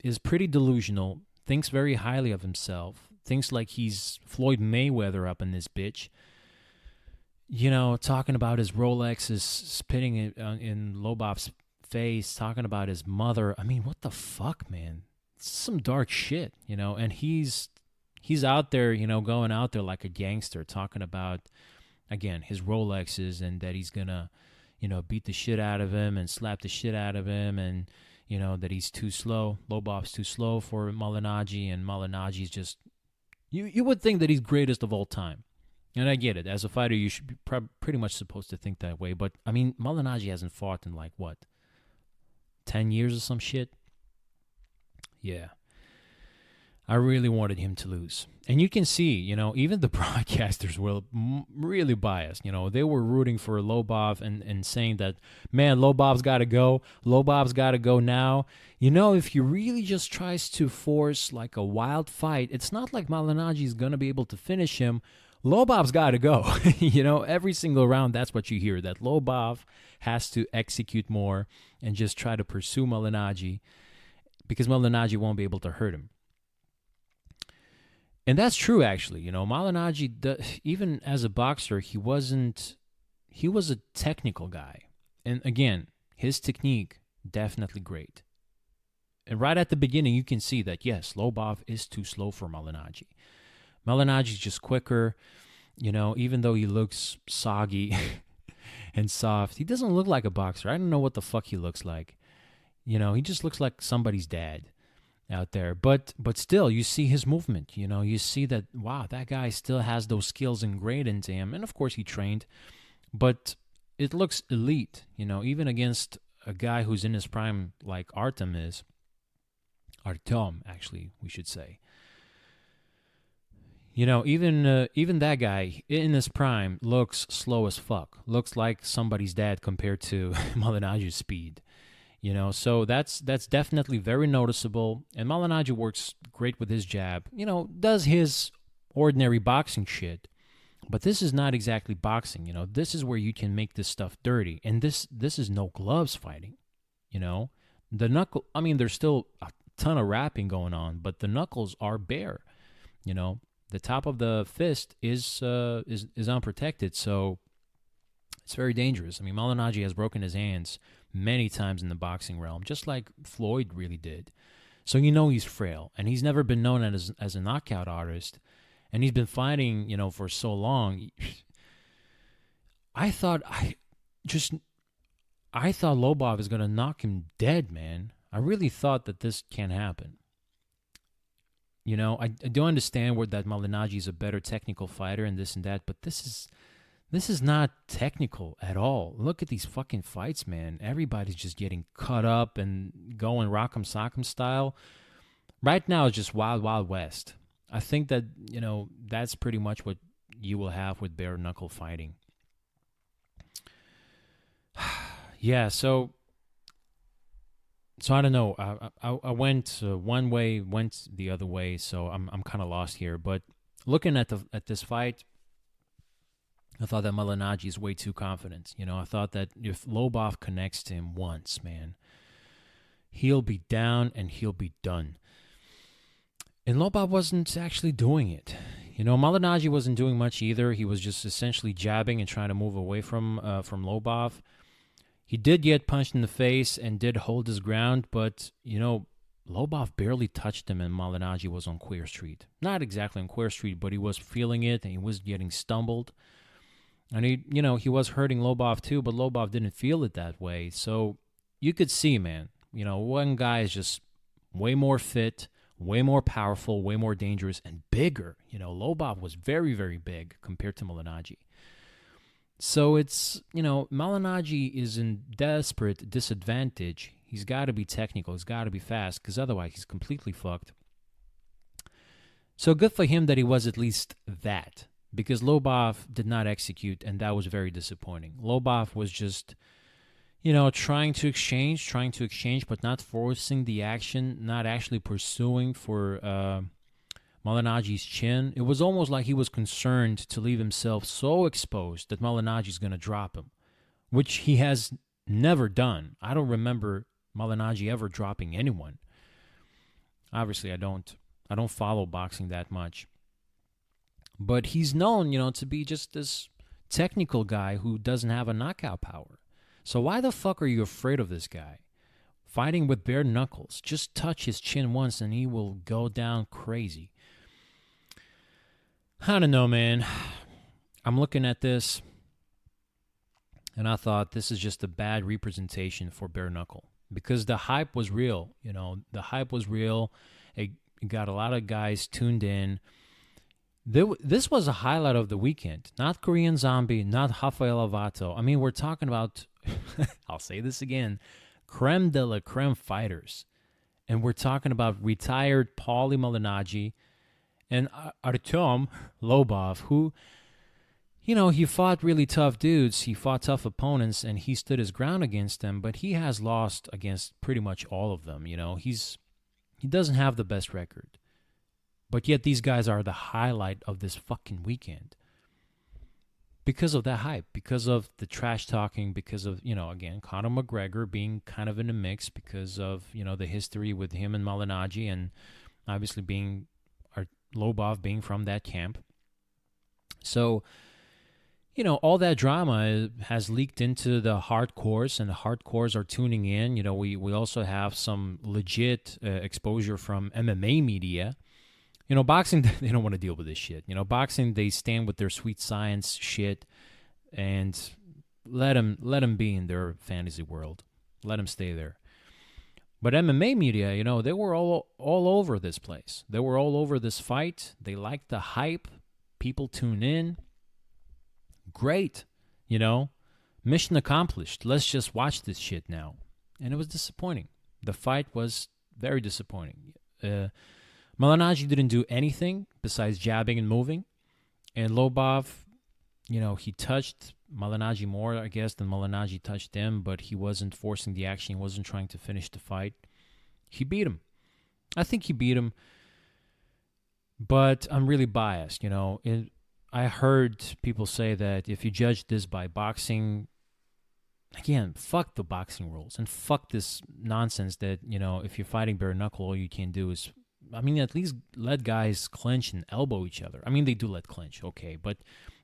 is pretty delusional, thinks very highly of himself, thinks like he's Floyd Mayweather up in this bitch. Talking about his Rolexes, spitting it in Lobov's face, talking about his mother. I mean, what the fuck, man? It's some dark shit, and he's out there, going out there like a gangster, talking about, again, his Rolexes and that he's gonna, beat the shit out of him and slap the shit out of him and, that he's too slow. Lobov's too slow for Malignaggi, and Malignaggi's just... You would think that he's greatest of all time. And I get it. As a fighter, you should be pretty much supposed to think that way. But, I mean, Malignaggi hasn't fought in, 10 years or some shit? Yeah. I really wanted him to lose. And you can see, even the broadcasters were really biased. They were rooting for Lobov and saying that, man, Lobov's got to go. Lobov's got to go now. If he really just tries to force a wild fight, it's not like Malignaggi's going to be able to finish him. Lobov's got to go. Every single round, that's what you hear, that Lobov has to execute more and just try to pursue Malignaggi because Malignaggi won't be able to hurt him. And that's true, actually. Malignaggi, even as a boxer, he was a technical guy. And again, his technique, definitely great. And right at the beginning, you can see that, yes, Lobov is too slow for Malignaggi. Malignaggi's just quicker, even though he looks soggy and soft. He doesn't look like a boxer. I don't know what the fuck he looks like. He just looks like somebody's dad out there. But still, you see his movement. You see that, wow, that guy still has those skills ingrained into him. And of course, he trained. But it looks elite, even against a guy who's in his prime like Artem is. Artem, actually, we should say. Even that guy in his prime looks slow as fuck. Looks like somebody's dad compared to Malignaggi's speed. So that's definitely very noticeable. And Malignaggi works great with his jab. Does his ordinary boxing shit. But this is not exactly boxing. This is where you can make this stuff dirty. And this is no gloves fighting. The knuckle. I mean, there's still a ton of wrapping going on, but the knuckles are bare. The top of the fist is unprotected, so it's very dangerous. I mean, Malignaggi has broken his hands many times in the boxing realm, just like Floyd really did. So he's frail, and he's never been known as a knockout artist, and he's been fighting, for so long. I thought Lobov is gonna knock him dead, man. I really thought that this can't happen. I do understand that Malignaggi is a better technical fighter and this and that, but this is not technical at all. Look at these fucking fights, man. Everybody's just getting cut up and going rock'em sock'em style. Right now, it's just wild, wild west. I think that, that's pretty much what you will have with bare knuckle fighting. Yeah, so I don't know. I went one way, went the other way, so I'm kind of lost here. But looking at this fight, I thought that Malignaggi is way too confident. I thought that if Lobov connects to him once, man, he'll be down and he'll be done. And Lobov wasn't actually doing it. Malignaggi wasn't doing much either. He was just essentially jabbing and trying to move away from Lobov. He did get punched in the face and did hold his ground, but, Lobov barely touched him and Malignaggi was on Queer Street. Not exactly on Queer Street, but he was feeling it and he was getting stumbled. And he was hurting Lobov too, but Lobov didn't feel it that way. So you could see, man, one guy is just way more fit, way more powerful, way more dangerous, and bigger. Lobov was very, very big compared to Malignaggi. So it's, Malignaggi is in desperate disadvantage. He's got to be technical. He's got to be fast, because otherwise he's completely fucked. So good for him that he was at least that, because Lobov did not execute, and that was very disappointing. Lobov was just, trying to exchange, but not forcing the action, not actually pursuing for Malignaggi's chin. It was almost like he was concerned to leave himself so exposed that Malignaggi's going to drop him, which he has never done. I don't remember Malignaggi ever dropping anyone. Obviously, I don't follow boxing that much. But he's known, to be just this technical guy who doesn't have a knockout power. So why the fuck are you afraid of this guy? Fighting with bare knuckles. Just touch his chin once and he will go down crazy. I don't know, man. I'm looking at this, and I thought this is just a bad representation for bare knuckle. because the hype was real. The hype was real. It got a lot of guys tuned in. This was a highlight of the weekend. Not Korean Zombie, not Rafael Avato. I mean, we're talking about, I'll say this again, creme de la creme fighters. And we're talking about retired Paulie Malignaggi and Artem Lobov, who, he fought really tough dudes. He fought tough opponents, and he stood his ground against them, but he has lost against pretty much all of them. He doesn't have the best record. But yet these guys are the highlight of this fucking weekend. Because of that hype, because of the trash talking, because of, again, Conor McGregor being kind of in the mix, because of, the history with him and Malignaggi, and obviously Lobov being from that camp. So, all that drama has leaked into the hardcores, and the hardcores are tuning in. We also have some legit exposure from MMA media. Boxing, they don't want to deal with this shit. Boxing, they stand with their sweet science shit and let them be in their fantasy world. Let them stay there. But MMA media, they were all over this place. They were all over this fight. They liked the hype. People tune in. Great. Mission accomplished. Let's just watch this shit now. And it was disappointing. The fight was very disappointing. Malignaggi didn't do anything besides jabbing and moving. And Lobov, he touched Malignaggi more, I guess, than Malignaggi touched him, but he wasn't forcing the action. He wasn't trying to finish the fight. He beat him. I think he beat him, but I'm really biased. I heard people say that if you judge this by boxing, again, fuck the boxing rules and fuck this nonsense that, if you're fighting bare knuckle, all you can do is, at least let guys clinch and elbow each other. They do let clinch, okay, but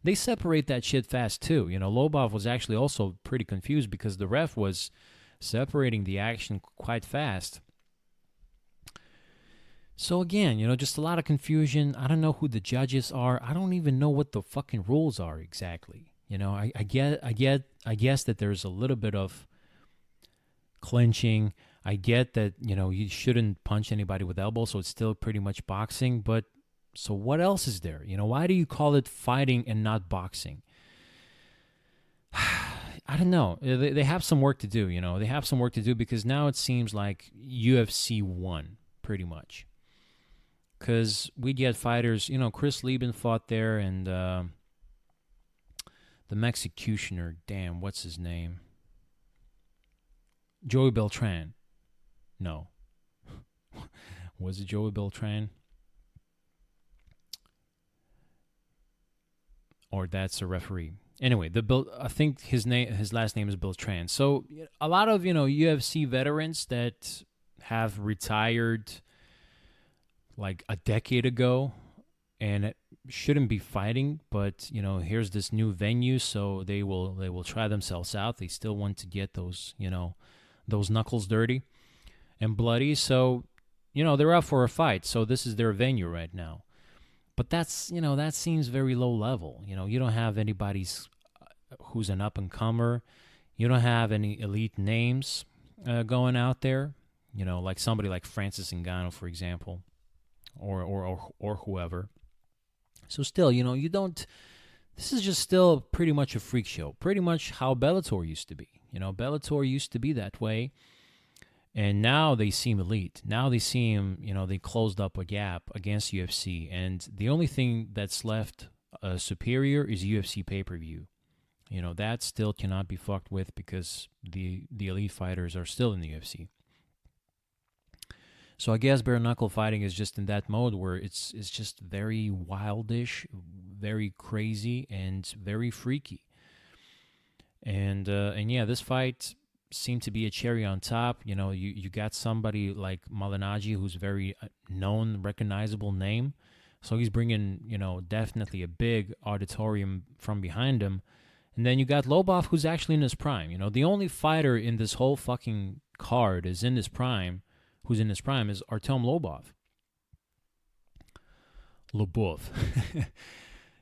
they separate that shit fast too. Lobov was actually also pretty confused because the ref was separating the action quite fast. So again, just a lot of confusion. I don't know who the judges are. I don't even know what the fucking rules are exactly. I guess that there's a little bit of clinching. I get that, you shouldn't punch anybody with elbows, so it's still pretty much boxing. But so what else is there? Why do you call it fighting and not boxing? I don't know. They have some work to do, They have some work to do because now it seems like UFC won, pretty much. Because we get fighters, Chris Lieben fought there, and the Mexicutioner, damn, what's his name? Joey Beltran. No. Was it Joey Beltran? Or that's a referee. Anyway, I think his last name is Beltran. So a lot of, UFC veterans that have retired like a decade ago and shouldn't be fighting, but here's this new venue, so they will try themselves out. They still want to get those, those knuckles dirty and bloody. So, they're up for a fight. So this is their venue right now. But that's, that seems very low level. You don't have anybody's who's an up-and-comer. You don't have any elite names going out there, like somebody like Francis Ngannou, for example, or whoever. So still, you don't, this is just still pretty much a freak show, pretty much how Bellator used to be. Bellator used to be that way. And now they seem elite. Now they seem, they closed up a gap against UFC. And the only thing that's left superior is UFC pay-per-view. That still cannot be fucked with because the elite fighters are still in the UFC. So I guess bare knuckle fighting is just in that mode where it's just very wildish, very crazy, and very freaky. And yeah, this fight seemed to be a cherry on top. You got somebody like Malignaggi, who's very known, recognizable name. So he's bringing, definitely a big auditorium from behind him. And then you got Lobov, who's actually in his prime. The only fighter in this whole fucking card who's in his prime is Artem Lobov. Lobov.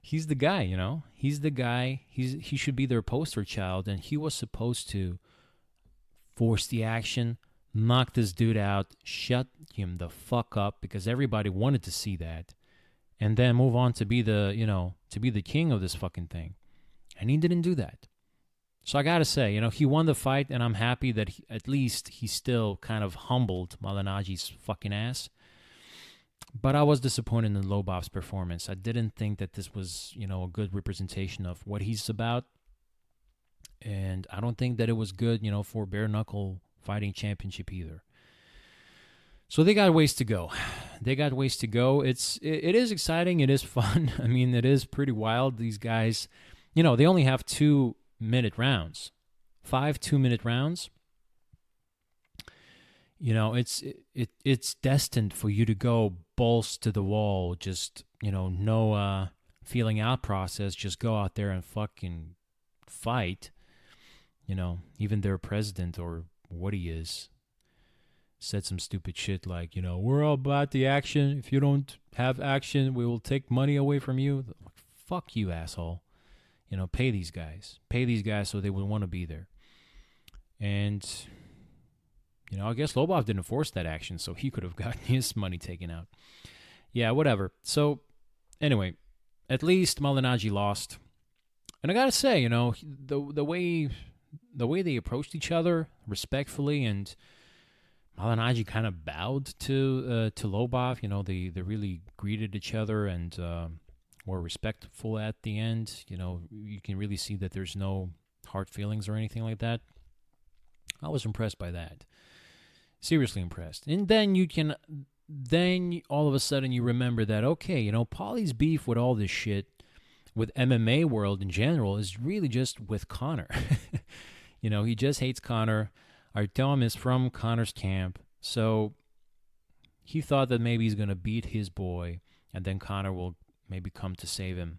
He's the guy, He's the guy. He should be their poster child, and he was supposed to force the action, knock this dude out, shut him the fuck up, because everybody wanted to see that, and then move on to be the, to be the king of this fucking thing. And he didn't do that. So I gotta say, he won the fight, and I'm happy that at least he still kind of humbled Malignaggi's fucking ass. But I was disappointed in Lobov's performance. I didn't think that this was, a good representation of what he's about. And I don't think that it was good, for Bare Knuckle Fighting Championship either. So they got ways to go. It is exciting. It is fun. I mean, it is pretty wild. These guys, they only have 2-minute rounds. 5 2-minute rounds. It's destined for you to go balls to the wall, just, no feeling out process, just go out there and fucking fight. Even their president, or what he is, said some stupid shit like, we're all about the action. If you don't have action, we will take money away from you. Fuck you, asshole. Pay these guys. Pay these guys so they would want to be there. And, I guess Lobov didn't force that action, so he could have gotten his money taken out. Yeah, whatever. So, anyway, at least Malignaggi lost. And I gotta say, the way they approached each other respectfully, and Malignaggi kind of bowed to Lobov. They really greeted each other and were respectful at the end. You can really see that there's no hard feelings or anything like that. I was impressed by that. Seriously impressed. And then all of a sudden you remember that, okay, Paulie's beef with all this shit, with MMA world in general, is really just with Conor. He just hates Conor. Artem is from Conor's camp, so he thought that maybe he's going to beat his boy, and then Conor will maybe come to save him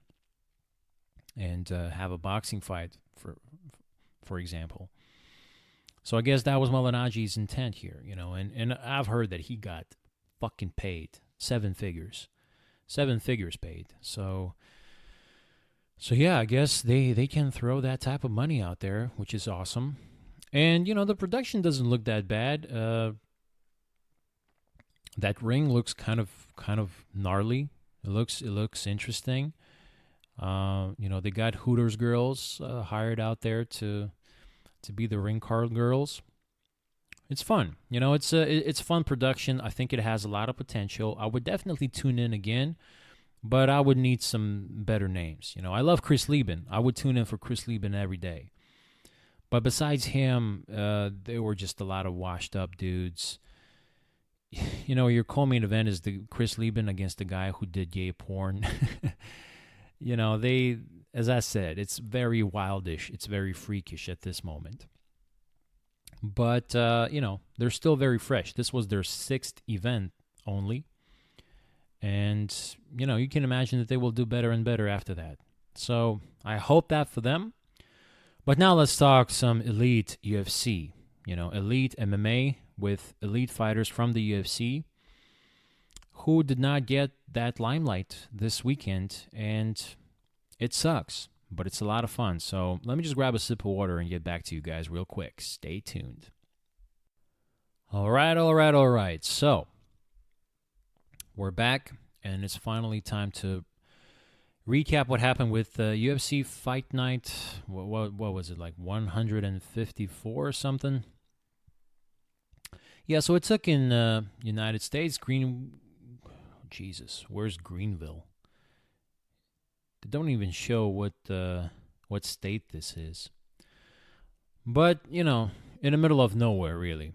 and have a boxing fight, for example. So I guess that was Malignaggi's intent here, and I've heard that he got fucking paid 7 figures. 7 figures paid. So yeah, I guess they can throw that type of money out there, which is awesome. And, the production doesn't look that bad. That ring looks kind of gnarly. It looks interesting. They got Hooters girls hired out there to be the ring card girls. It's fun. It's fun production. I think it has a lot of potential. I would definitely tune in again, but I would need some better names. I love Chris Lieben. I would tune in for Chris Lieben every day. But besides him, there were just a lot of washed up dudes. Your co-main event is the Chris Lieben against the guy who did gay porn. They, as I said, it's very wildish. It's very freakish at this moment. But, they're still very fresh. This was their 6th event only. And, you can imagine that they will do better and better after that. So I hope that for them. But now let's talk some elite UFC. Elite MMA with elite fighters from the UFC who did not get that limelight this weekend. And it sucks, but it's a lot of fun. So let me just grab a sip of water and get back to you guys real quick. Stay tuned. All right. So we're back, and it's finally time to recap what happened with UFC Fight Night. What was it, like 154 or something? Yeah, so it took in United States. Jesus, where's Greenville? They don't even show what state this is. But, in the middle of nowhere, really.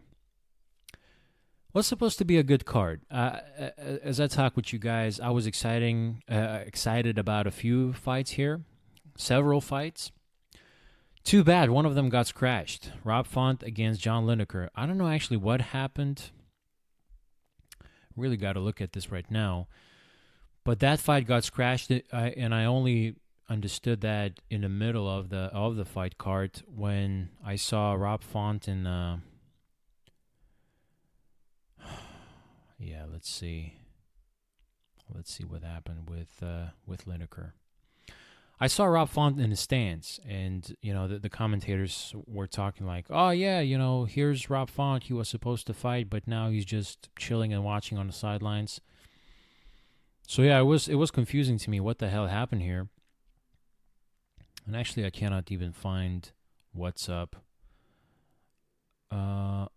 What's supposed to be a good card? As I talk with you guys, I was excited about a few fights here. Several fights. Too bad one of them got scratched. Rob Font against John Lineker. I don't know actually what happened. Really got to look at this right now. But that fight got scratched, and I only understood that in the middle of the fight card when I saw Rob Font in... Yeah, let's see. Let's see what happened with Lineker. I saw Rob Font in the stands, and the commentators were talking like, "Oh yeah, here's Rob Font. He was supposed to fight, but now he's just chilling and watching on the sidelines." So yeah, it was confusing to me. What the hell happened here? And actually, I cannot even find what's up. John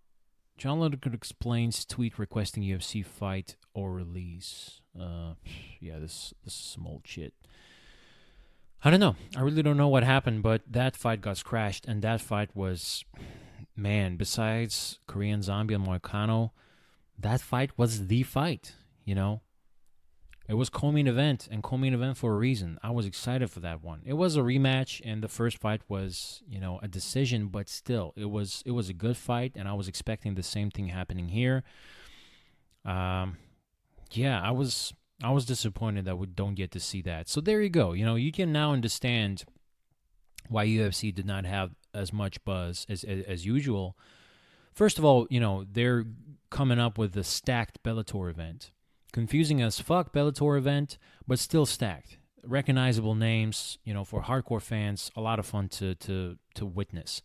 Lineker explains tweet requesting UFC fight or release. Yeah, this is some old shit. I don't know. I really don't know what happened, but that fight got crashed, and that fight was, man, besides Korean Zombie and Moicano, that fight was the fight, It was co-main event, and co-main event for a reason. I was excited for that one. It was a rematch, and the first fight was, a decision, but still, it was a good fight, and I was expecting the same thing happening here. Yeah, I was disappointed that we don't get to see that. So there you go. You can now understand why UFC did not have as much buzz as usual. First of all, they're coming up with the stacked Bellator event. Confusing as fuck Bellator event, but still stacked. Recognizable names, for hardcore fans, a lot of fun to witness.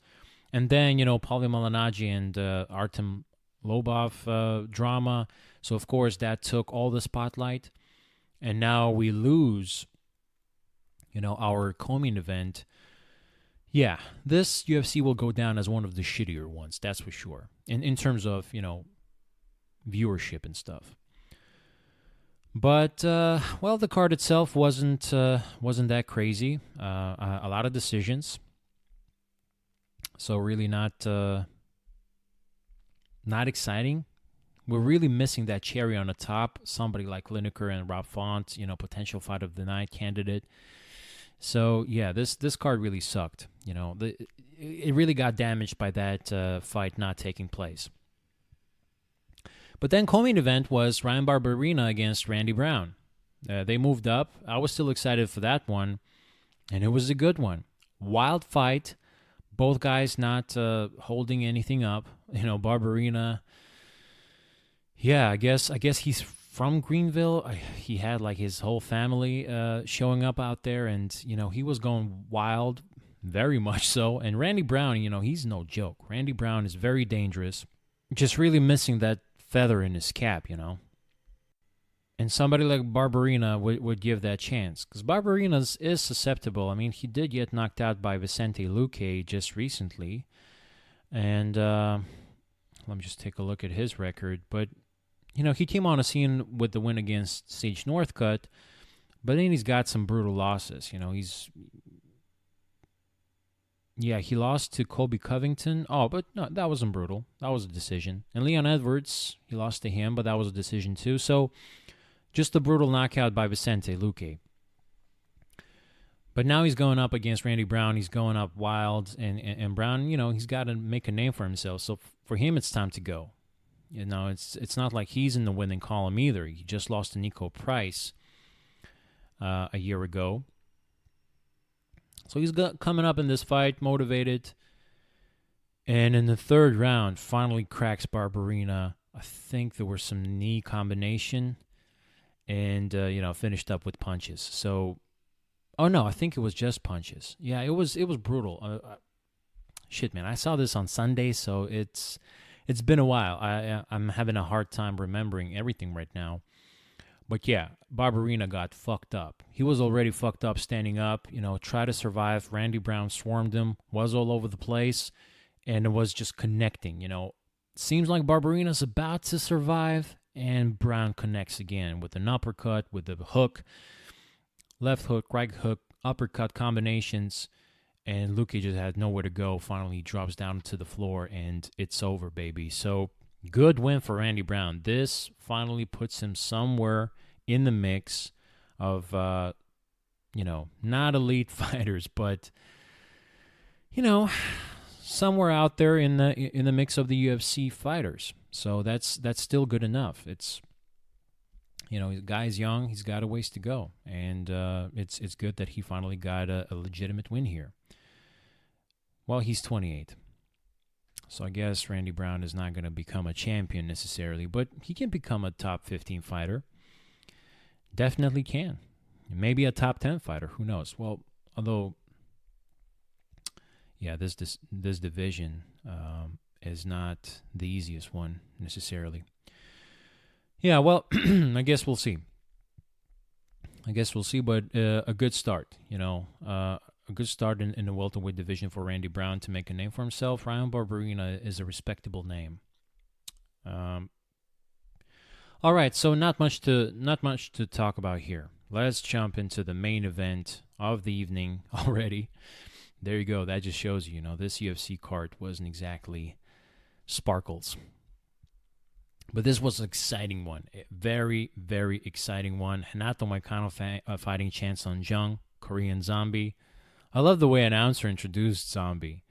And then, Paulie Malignaggi and Artem Lobov drama. So, of course, that took all the spotlight. And now we lose, our co-main event. Yeah, this UFC will go down as one of the shittier ones, that's for sure. In terms of, viewership and stuff. But, the card itself wasn't that crazy. A lot of decisions. So really not exciting. We're really missing that cherry on the top. Somebody like Lineker and Rob Font, potential fight of the night candidate. So, yeah, this card really sucked. It really got damaged by that fight not taking place. But then co-main event was Ryan Barberena against Randy Brown. They moved up. I was still excited for that one, and it was a good one. Wild fight. Both guys not holding anything up. Barberena. Yeah, I guess he's from Greenville. He had like his whole family showing up out there, and he was going wild, very much so. And Randy Brown, he's no joke. Randy Brown is very dangerous. Just really missing that feather in his cap, And somebody like Barberena would give that chance. Because Barberena is susceptible. I mean, he did get knocked out by Vicente Luque just recently. And let me just take a look at his record. But, he came on the scene with the win against Sage Northcutt. But then he's got some brutal losses. He lost to Colby Covington. Oh, but no, that wasn't brutal. That was a decision. And Leon Edwards, he lost to him, but that was a decision too. So, just a brutal knockout by Vicente Luque. But now he's going up against Randy Brown. He's going up wild. And Brown, he's got to make a name for himself. So, for him, it's time to go. It's not like he's in the winning column either. He just lost to Nico Price a year ago. So he's coming up in this fight, motivated. And in the third round, finally cracks Barberena. I think there was some knee combination. And, finished up with punches. So, oh no, I think it was just punches. Yeah, it was brutal. Shit, man, I saw this on Sunday, so it's been a while. I'm having a hard time remembering everything right now. But yeah, Barberena got fucked up. He was already fucked up standing up, tried to survive. Randy Brown swarmed him, was all over the place, and it was just connecting, Seems like Barberena's about to survive, and Brown connects again with an uppercut, with the hook, left hook, right hook, uppercut combinations, and Luque just had nowhere to go. Finally, he drops down to the floor, and it's over, baby. So, good win for Randy Brown. This finally puts him somewhere in the mix of, not elite fighters, but, somewhere out there in the mix of the UFC fighters. So that's still good enough. It's, the guy's young. He's got a ways to go, and it's good that he finally got a legitimate win here. Well, he's 28. So I guess Randy Brown is not going to become a champion necessarily, but he can become a top 15 fighter. Definitely can. Maybe a top 10 fighter. Who knows? Well, Although, yeah, this division is not the easiest one necessarily. Yeah, well, I guess we'll see. But a good start, a good start in the welterweight division for Randy Brown to make a name for himself. Ryan Barberena is a respectable name. All right, so not much to talk about here. Let's jump into the main event of the evening already. There you go. That just shows you, this UFC card wasn't exactly sparkles. But this was an exciting one. A very, very exciting one. Renato Moicano fighting Chan Sung Jung, Korean Zombie. I love the way announcer introduced Zombie.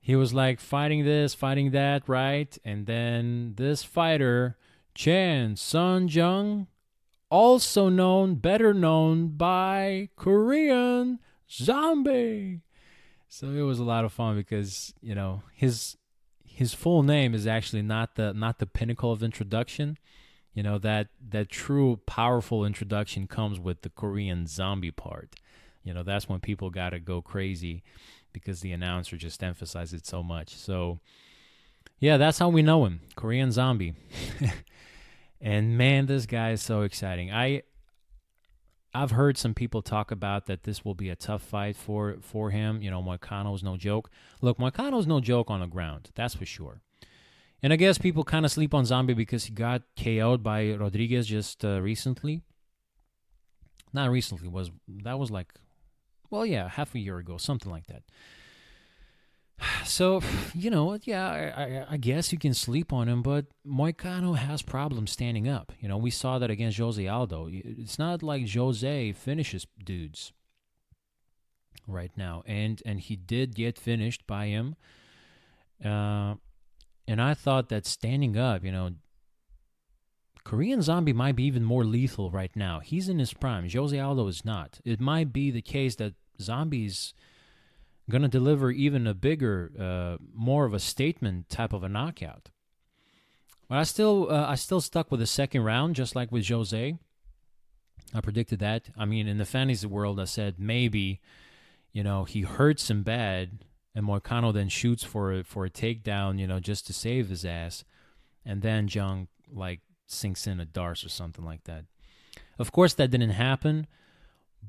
He was like fighting this, fighting that, right? And then this fighter, Chan Sung Jung, better known by Korean Zombie. So it was a lot of fun because, his full name is actually not the pinnacle of introduction. That true powerful introduction comes with the Korean Zombie part. That's when people got to go crazy because the announcer just emphasized it so much. So, yeah, that's how we know him, Korean Zombie. And man, this guy is so exciting. I've heard some people talk about that this will be a tough fight for him. Moicano's no joke. Look, Moicano's no joke on the ground. That's for sure. And I guess people kind of sleep on Zombie because he got KO'd by Rodriguez just recently. Not recently. That was like, half a year ago, something like that. So, I guess you can sleep on him, but Moicano has problems standing up. We saw that against Jose Aldo. It's not like Jose finishes dudes right now, and he did get finished by him. And I thought that standing up, Korean Zombie might be even more lethal right now. He's in his prime. Jose Aldo is not. It might be the case that Zombie's going to deliver even a bigger, more of a statement type of a knockout. But I still stuck with the second round, just like with Jose. I predicted that. I mean, in the fantasy world, I said maybe, he hurts him bad, and Moicano then shoots for a takedown, just to save his ass, and then Jung sinks in a Darce or something like that. Of course, that didn't happen.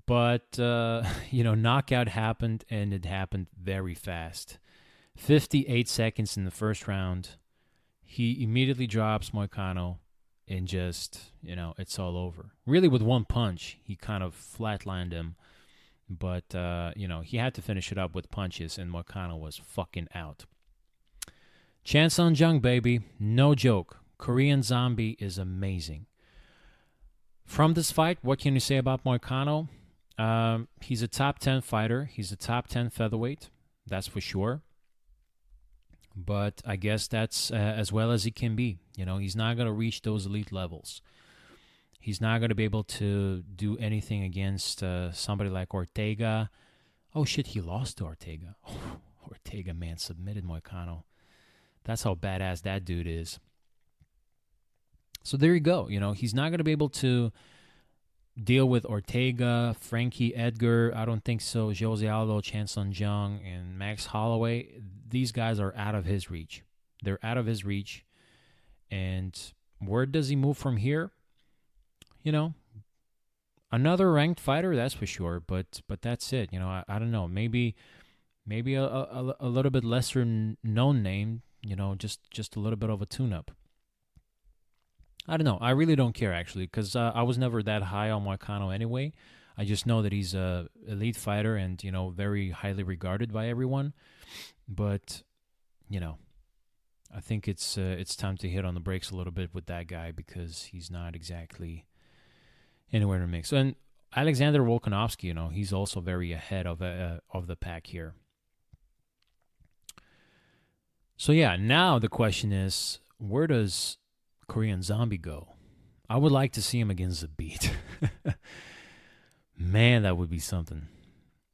But, knockout happened, and it happened very fast. 58 seconds in the first round. He immediately drops Moicano, and just, it's all over. Really, with one punch, he kind of flatlined him. But, he had to finish it up with punches, and Moicano was fucking out. Chan Sung Jung, baby. No joke. Korean Zombie is amazing. From this fight, what can you say about Moicano? He's a top 10 fighter. He's a top 10 featherweight. That's for sure. But I guess that's as well as he can be. He's not going to reach those elite levels. He's not going to be able to do anything against somebody like Ortega. Oh, shit, he lost to Ortega. Oh, Ortega, man, submitted Moicano. That's how badass that dude is. So there you go. He's not going to be able to deal with Ortega, Frankie Edgar. I don't think so. Jose Aldo, Chan Sung Jung, and Max Holloway. These guys are out of his reach. They're out of his reach. And where does he move from here? Another ranked fighter, that's for sure. But that's it. I don't know. Maybe a little bit lesser known name. Just a little bit of a tune-up. I don't know. I really don't care, actually, because I was never that high on Moicano anyway. I just know that he's an elite fighter and, very highly regarded by everyone. But, I think it's time to hit on the brakes a little bit with that guy because he's not exactly anywhere in the mix. And Alexander Volkanovski, he's also very ahead of the pack here. So, yeah, now the question is, where does Korean Zombie go? I would like to see him against Zabit. Man, that would be something.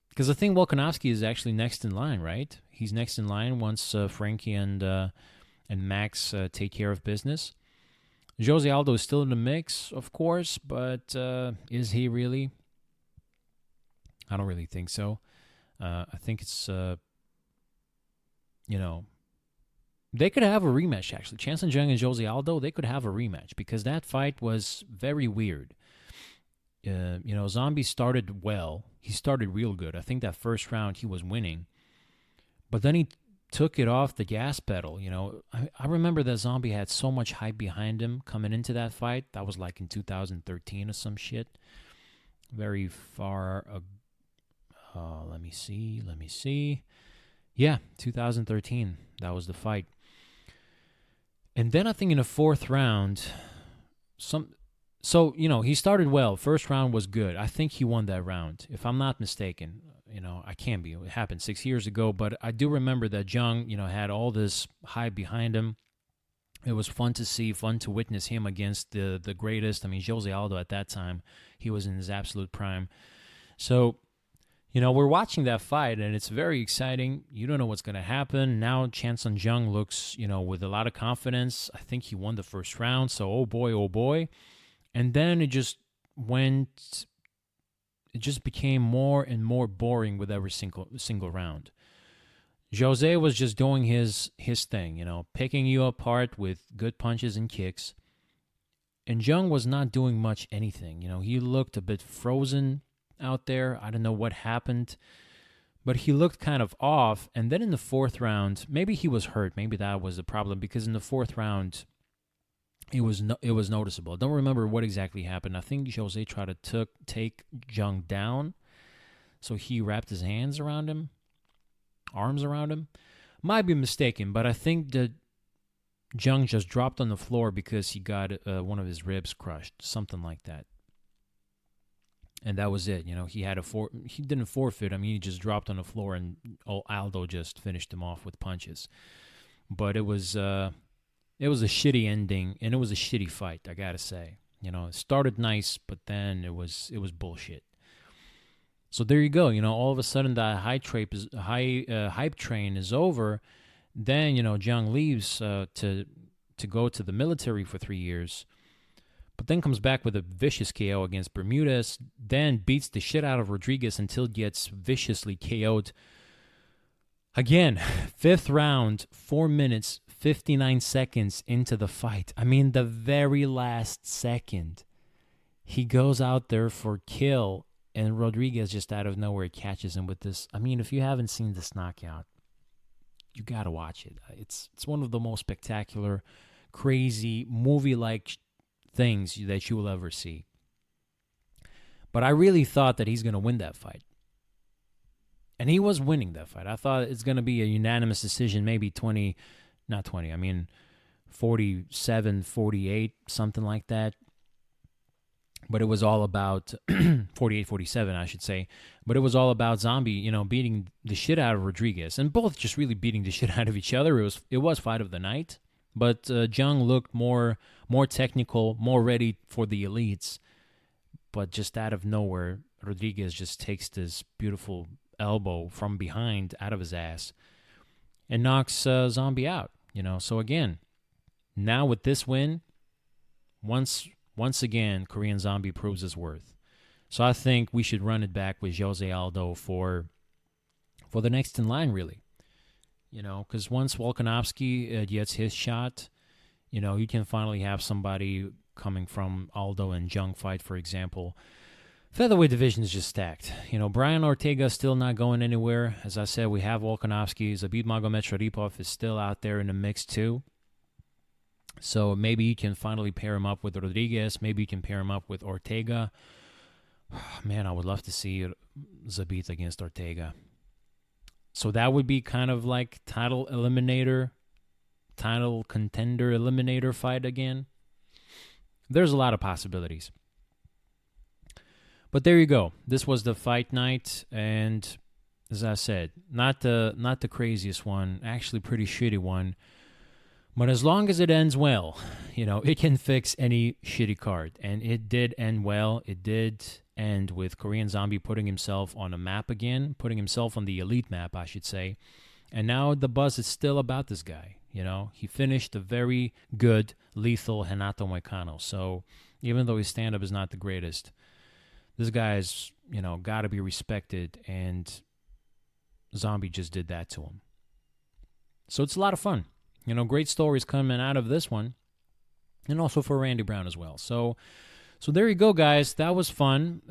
Because I think Volkanovski is actually next in line, right? He's next in line once Frankie and Max take care of business. Jose Aldo is still in the mix, of course, but is he really? I don't really think so. I think it's, they could have a rematch, actually. Chan Sung Jung and Jose Aldo, they could have a rematch because that fight was very weird. Zombie started well. He started real good. I think that first round he was winning. But then he took it off the gas pedal. I remember that Zombie had so much hype behind him coming into that fight. That was like in 2013 or some shit. Very far. Let me see. Yeah, 2013. That was the fight. And then I think in the fourth round, he started well. First round was good. I think he won that round, if I'm not mistaken. I can't be. It happened 6 years ago, but I do remember that Jung, had all this hype behind him. It was fun to see, fun to witness him against the greatest. I mean, Jose Aldo at that time, he was in his absolute prime. So, we're watching that fight, and it's very exciting. You don't know what's going to happen. Now, Chan Sung Jung looks, with a lot of confidence. I think he won the first round, so oh boy. And then it just became more and more boring with every single round. Jose was just doing his thing, picking you apart with good punches and kicks. And Jung was not doing much anything. He looked a bit frozen out there. I don't know what happened, but he looked kind of off. And then in the fourth round, maybe he was hurt. Maybe that was the problem, because in the fourth round, it was noticeable. I don't remember what exactly happened. I think Jose tried to take Jung down, so he wrapped his arms around him. Might be mistaken, but I think that Jung just dropped on the floor because he got one of his ribs crushed, something like that. And that was it. He didn't forfeit. I mean, he just dropped on the floor, and Aldo just finished him off with punches. But it was a shitty ending, and it was a shitty fight, I gotta say. It started nice, but then it was bullshit. So there you go. All of a sudden the hype train is over. Then Jung leaves to go to the military for 3 years, but then comes back with a vicious KO against Bermudez. Then beats the shit out of Rodriguez until gets viciously KO'd. Again, fifth round, 4 minutes, 59 seconds into the fight. I mean, the very last second, he goes out there for kill, and Rodriguez just out of nowhere catches him with this. I mean, if you haven't seen this knockout, you got to watch it. It's one of the most spectacular, crazy, movie-like things that you will ever see. But I really thought that he's going to win that fight. And he was winning that fight. I thought it's going to be a unanimous decision, maybe 47, 48, something like that. But it was all about 48, 47, I should say. But it was all about Zombie, beating the shit out of Rodriguez, and both just really beating the shit out of each other. It was fight of the night, but Jung looked more technical, more ready for the elites. But just out of nowhere, Rodriguez just takes this beautiful elbow from behind out of his ass and knocks Zombie out. So again, now with this win, once again, Korean Zombie proves his worth. So I think we should run it back with Jose Aldo for the next in line, really. Because once Volkanovski gets his shot, you can finally have somebody coming from Aldo and Jung fight, for example. Featherweight division is just stacked. Brian Ortega is still not going anywhere. As I said, we have Volkanovski. Zabit Magomedsharipov is still out there in the mix too. So maybe you can finally pair him up with Rodriguez. Maybe you can pair him up with Ortega. Man, I would love to see Zabit against Ortega. So that would be kind of like title contender eliminator fight again. There's a lot of possibilities. But there you go. This was the fight night, and as I said, not the craziest one, actually pretty shitty one. But as long as it ends well, it can fix any shitty card. And it did end well. It did end with Korean Zombie putting himself on a map again, putting himself on the elite map, I should say. And now the buzz is still about this guy. He finished a very good, lethal Renato Moicano. So even though his stand-up is not the greatest, This guy's, got to be respected, and Zombie just did that to him. So it's a lot of fun. Great stories coming out of this one, and also for Randy Brown as well. So there you go, guys. That was fun.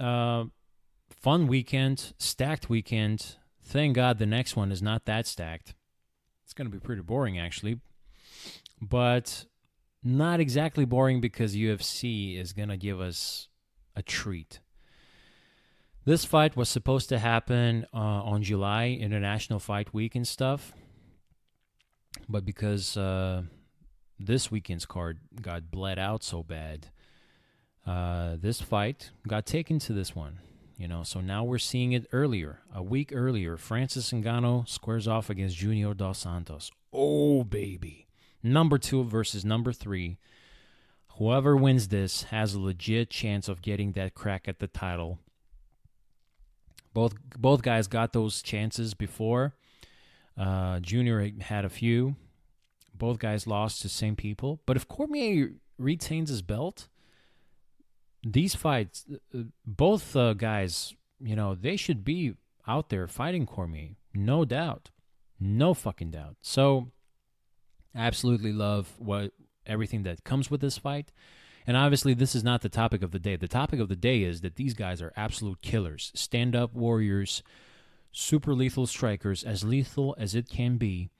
Fun weekend, stacked weekend. Thank God the next one is not that stacked. It's going to be pretty boring, actually. But not exactly boring because UFC is going to give us a treat. This fight was supposed to happen on July, International Fight Week and stuff. But because this weekend's card got bled out so bad, this fight got taken to this one. So now we're seeing it earlier, a week earlier. Francis Ngannou squares off against Junior Dos Santos. Oh, baby. Number 2 versus number 3. Whoever wins this has a legit chance of getting that crack at the title. Both guys got those chances before. Junior had a few. Both guys lost to the same people. But if Cormier retains his belt, these fights, both guys, they should be out there fighting Cormier. No doubt. No fucking doubt. So, I absolutely love everything that comes with this fight. And obviously, this is not the topic of the day. The topic of the day is that these guys are absolute killers. Stand-up warriors, super lethal strikers, as lethal as it can be,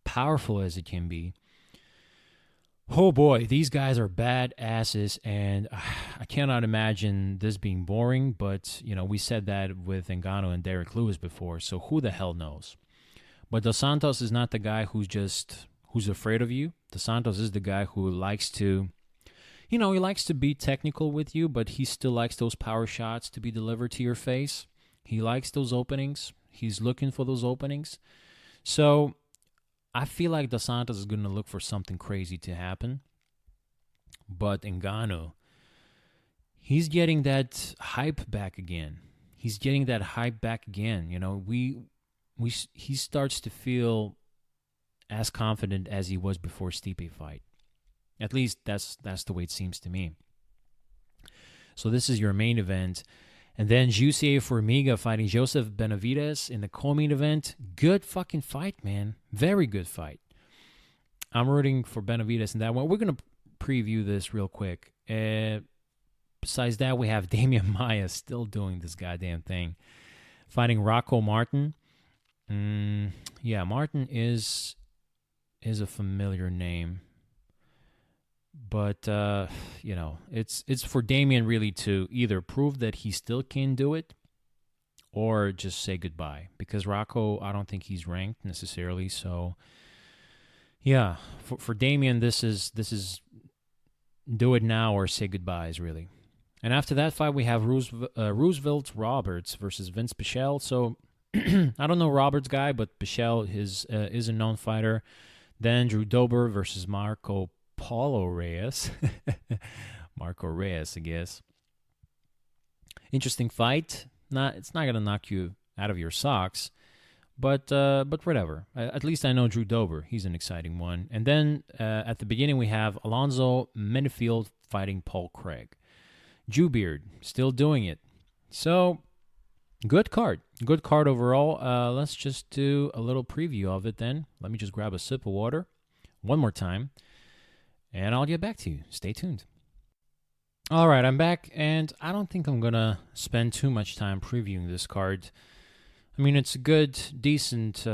powerful as it can be. Oh boy, these guys are badasses, and I cannot imagine this being boring, but, we said that with Nganou and Derek Lewis before, so who the hell knows? But Dos Santos is not the guy who's afraid of you. Dos Santos is the guy who likes to, he likes to be technical with you, but he still likes those power shots to be delivered to your face. He likes those openings. He's looking for those openings. So I feel like Dos Santos is going to look for something crazy to happen. But Nganou, he's getting that hype back again. He starts to feel as confident as he was before Stipe fight. At least that's the way it seems to me. So this is your main event. And then Jussier Formiga fighting Joseph Benavidez in the co-main event. Good fucking fight, man. Very good fight. I'm rooting for Benavidez in that one. We're going to preview this real quick. Besides that, we have Damian Maia still doing this goddamn thing. Fighting Rocco Martin. Yeah, Martin is a familiar name. But, it's for Damian really to either prove that he still can do it or just say goodbye. Because Rocco, I don't think he's ranked necessarily. So, yeah, for Damian, this is do it now or say goodbyes, really. And after that fight, we have Roosevelt Roberts versus Vince Pichel. So, I don't know Roberts' guy, but Pichel is a known fighter. Then Drew Dober versus Marco Paulo Reyes. Marco Reyes, I guess. Interesting fight. It's not going to knock you out of your socks, but whatever. At least I know Drew Dober. He's an exciting one. And then at the beginning, we have Alonzo Menifield fighting Paul Craig. Jewbeard still doing it. So, good card. Good card overall. Let's just do a little preview of it then. Let me just grab a sip of water one more time, and I'll get back to you. Stay tuned. All right, I'm back, and I don't think I'm going to spend too much time previewing this card. I mean, it's a good, decent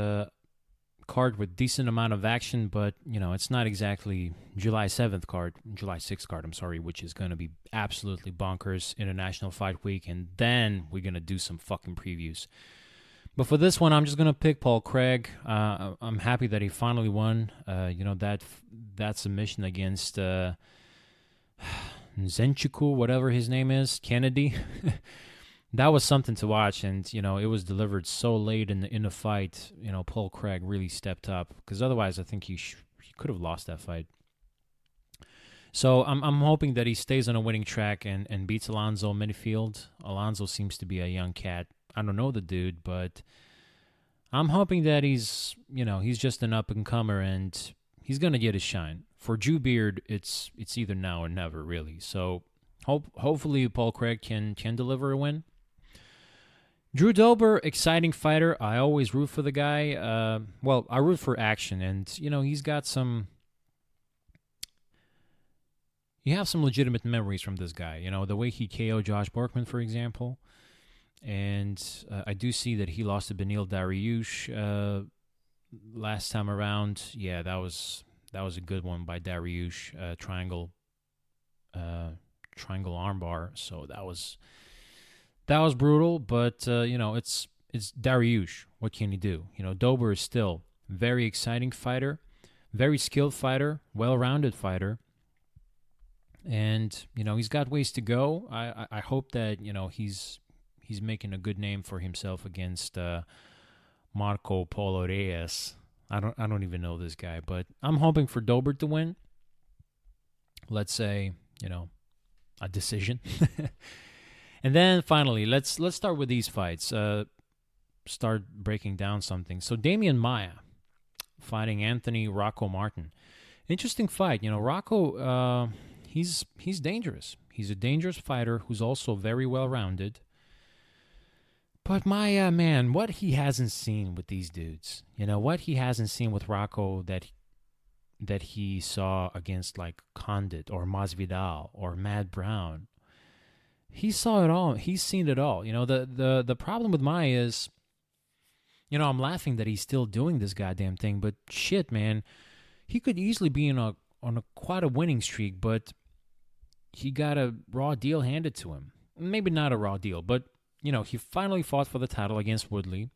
card with decent amount of action, but, it's not exactly July 6th card, which is going to be absolutely bonkers, International Fight Week, and then we're going to do some fucking previews. But for this one, I'm just going to pick Paul Craig. I'm happy that he finally won, that submission against Zenchuku, whatever his name is, Kennedy. That was something to watch, and, it was delivered so late in the fight. Paul Craig really stepped up, because otherwise I think he could have lost that fight. So I'm hoping that he stays on a winning track and beats Alonzo Menifield. Alonzo seems to be a young cat. I don't know the dude, but I'm hoping that he's just an up-and-comer, and he's going to get his shine. For Jewbeard, it's either now or never, really. So Hopefully Paul Craig can deliver a win. Drew Dober, exciting fighter. I always root for the guy. Well, I root for action, and he's got some. You have some legitimate memories from this guy. The way he KO'd Josh Borkman, for example. And I do see that he lost to Beneil Dariush last time around. Yeah, that was a good one by Dariush. Triangle armbar. So that was brutal. But it's Dariush. What can he do? Dober is still very exciting fighter, very skilled fighter, well-rounded fighter. And, he's got ways to go. I hope that, he's making a good name for himself against Marco Polo Reyes. I don't even know this guy, but I'm hoping for Dober to win. Let's say, a decision. And then finally, let's start with these fights. Start breaking down something. So Damian Maia fighting Anthony Rocco Martin. Interesting fight. Rocco, he's dangerous. He's a dangerous fighter who's also very well-rounded. But Maia, man, what he hasn't seen with these dudes, what he hasn't seen with Rocco that he saw against like Condit or Masvidal or Matt Brown. He saw it all. He's seen it all. The problem with Maia is, I'm laughing that he's still doing this goddamn thing, but shit, man, he could easily be on a quite a winning streak, but he got a raw deal handed to him. Maybe not a raw deal, but he finally fought for the title against Woodley,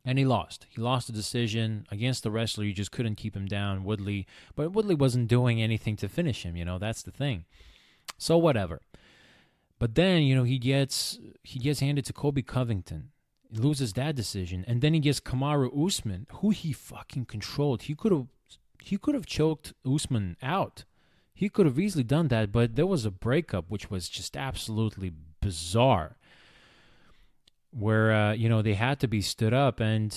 and he lost. He lost the decision against the wrestler. You just couldn't keep him down, Woodley. But Woodley wasn't doing anything to finish him. That's the thing. So whatever. But then he gets handed to Colby Covington. He loses that decision, and then he gets Kamaru Usman, who he fucking controlled. He could have choked Usman out. He could have easily done that, but there was a breakup which was just absolutely bizarre, where they had to be stood up, and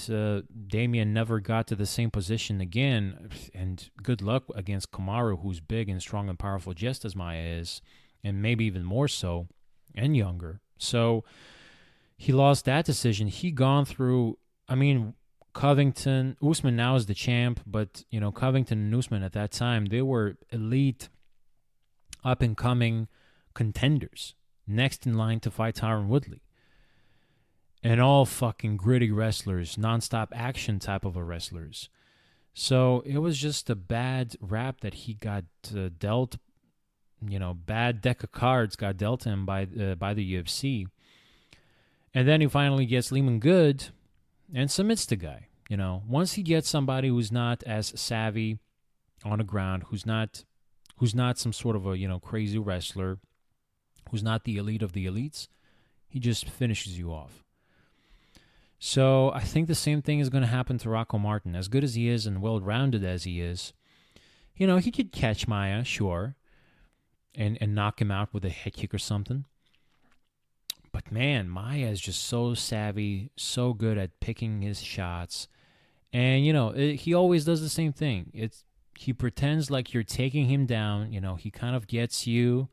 Damian never got to the same position again. And good luck against Kamaru, who's big and strong and powerful, just as Maia is, and maybe even more so, and younger. So he lost that decision. He gone through. Covington, Usman now is the champ, but Covington and Usman at that time, they were elite, up and coming contenders, next in line to fight Tyron Woodley. And all fucking gritty wrestlers, nonstop action type of wrestlers. So it was just a bad rap that he got dealt. Bad deck of cards got dealt him by the UFC. And then he finally gets Lehman Good and submits the guy. Once he gets somebody who's not as savvy on the ground, who's not some sort of a crazy wrestler, who's not the elite of the elites, he just finishes you off. So I think the same thing is going to happen to Rocco Martin. As good as he is and well-rounded as he is, he could catch Maia, sure, and knock him out with a head kick or something. But man, Maia is just so savvy, so good at picking his shots. And, he always does the same thing. He pretends like you're taking him down. He kind of gets you,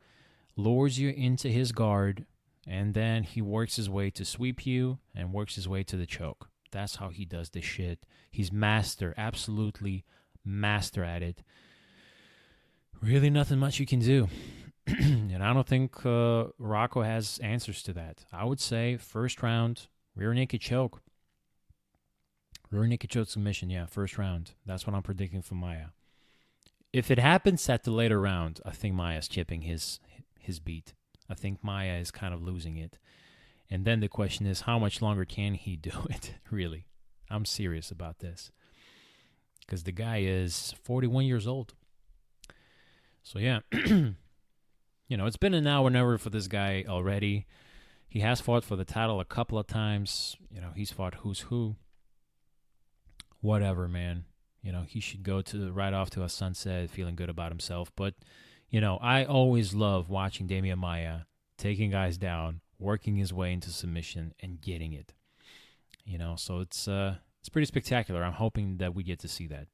lures you into his guard, and then he works his way to sweep you and works his way to the choke. That's how he does this shit. He's master, absolutely master at it. Really nothing much you can do. And I don't think Rocco has answers to that. I would say first round, rear naked choke. Rear naked choke submission, yeah, first round. That's what I'm predicting for Maia. If it happens at the later round, I think Maia's chipping his beat. I think Maia is kind of losing it. And then the question is, how much longer can he do it? Really. I'm serious about this. Because the guy is 41 years old. So, yeah. It's been an hour and hour for this guy already. He has fought for the title a couple of times. He's fought who's who. Whatever, man. He should go right off to a sunset feeling good about himself. But, I always love watching Damian Maia taking guys down, working his way into submission, and getting it. So it's pretty spectacular. I'm hoping that we get to see that.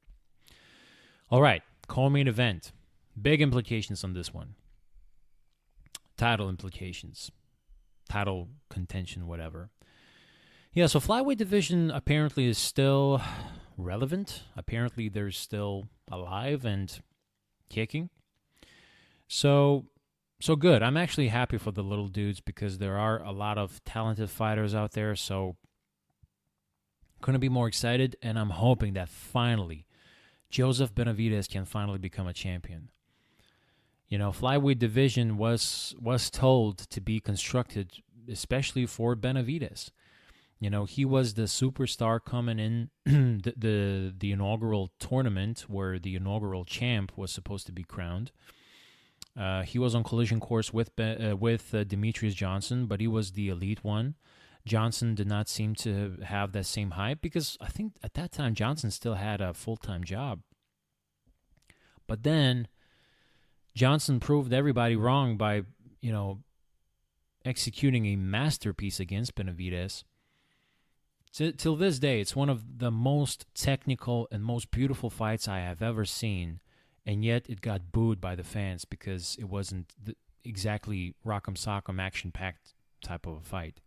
All right, co-main event. Big implications on this one. title implications, title contention, whatever. Yeah, so flyweight division apparently is still relevant. Apparently they're still alive and kicking. So good. I'm actually happy for the little dudes because there are a lot of talented fighters out there. So couldn't be more excited, and I'm hoping that finally Joseph Benavidez can finally become a champion. You know, flyweight division was told to be constructed especially for Benavidez. You know, he was the superstar coming in the inaugural tournament where the inaugural champ was supposed to be crowned. He was on collision course with Demetrius Johnson, but he was the elite one. Johnson did not seem to have that same hype because I think at that time Johnson still had a full-time job. But then Johnson proved everybody wrong by, you know, executing a masterpiece against Benavidez. Till this day, it's one of the most technical and most beautiful fights I have ever seen, and yet it got booed by the fans because it wasn't exactly rock'em sock'em action-packed type of a fight.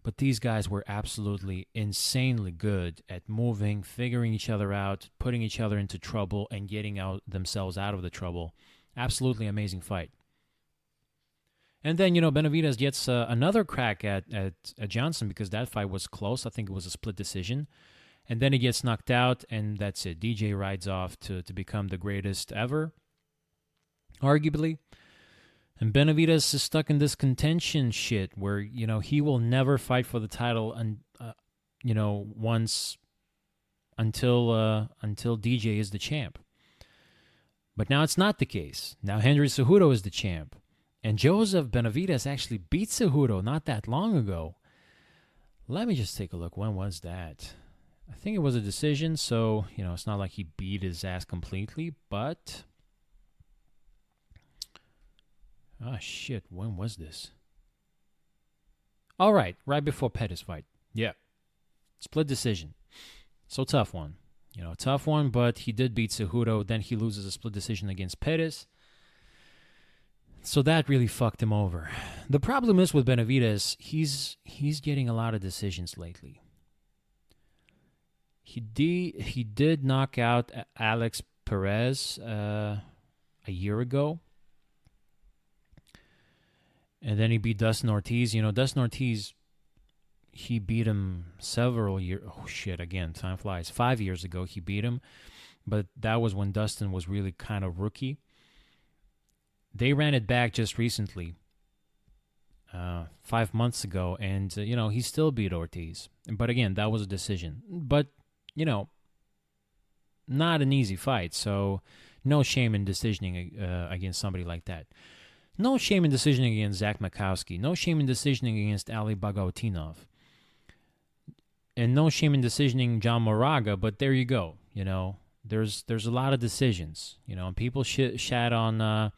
But these guys were absolutely insanely good at moving, figuring each other out, putting each other into trouble, and getting themselves out of the trouble. Absolutely amazing fight. And then, you know, Benavidez gets another crack at Johnson because that fight was close. I think it was a split decision. And then he gets knocked out, and that's it. DJ rides off to become the greatest ever, arguably. And Benavidez is stuck in this contention shit where, you know, he will never fight for the title, you know, once until DJ is the champ. But now it's not the case. Now Henry Cejudo is the champ. And Joseph Benavidez actually beat Cejudo not that long ago. Let me just take a look. When was that? I think it was a decision, so, you know, it's not like he beat his ass completely, but... Oh, shit. When was this? All right before Pettis' fight. Yeah. Split decision. So tough one. You know, tough one, but he did beat Cejudo. Then he loses a split decision against Pettis. So that really fucked him over. The problem is with Benavidez, he's getting a lot of decisions lately. He did knock out Alex Perez a year ago. And then he beat Dustin Ortiz. You know, Dustin Ortiz, he beat him several years. Oh, shit, again, time flies. 5 years ago, he beat him. But that was when Dustin was really kind of rookie. They ran it back just recently, 5 months ago, and, you know, he still beat Ortiz. But again, that was a decision. But, you know, not an easy fight, so no shame in decisioning against somebody like that. No shame in decisioning against Zach Makowski. No shame in decisioning against Ali Bagautinov. And no shame in decisioning John Moraga, but there you go. You know, there's a lot of decisions. You know, and people shat on...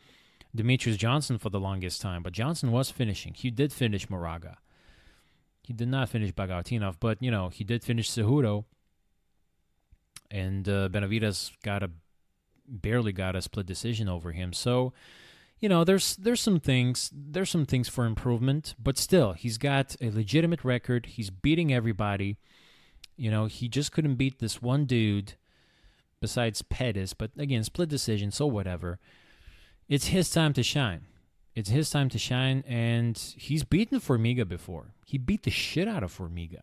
Demetrius Johnson for the longest time, but Johnson was finishing. He did finish Moraga. He did not finish Bagautinov, but, you know, he did finish Cejudo. And Benavidez barely got a split decision over him. So, you know, there's some things for improvement, but still, he's got a legitimate record. He's beating everybody. You know, he just couldn't beat this one dude besides Pettis, but again, split decision, so whatever. It's his time to shine. It's his time to shine, and he's beaten Formiga before. He beat the shit out of Formiga.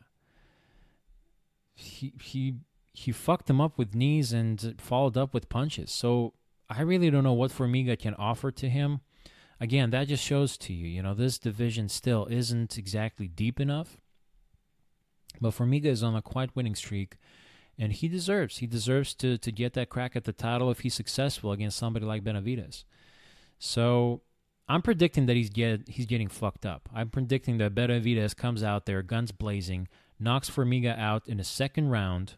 He fucked him up with knees and followed up with punches. So I really don't know what Formiga can offer to him. Again, that just shows to you, you know, this division still isn't exactly deep enough. But Formiga is on a quite winning streak, and he deserves to get that crack at the title if he's successful against somebody like Benavidez. So I'm predicting that he's getting fucked up. I'm predicting that Benavidez comes out there, guns blazing, knocks Formiga out in the second round,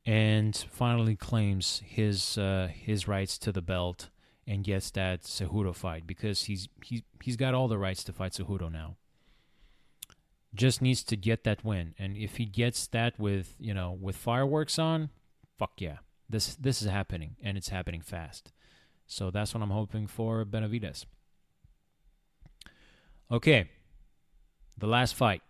and finally claims his rights to the belt and gets that Cejudo fight because he's got all the rights to fight Cejudo now. Just needs to get that win, and if he gets that with fireworks on, fuck yeah, this is happening, and it's happening fast. So that's what I'm hoping for Benavidez. Okay, the last fight.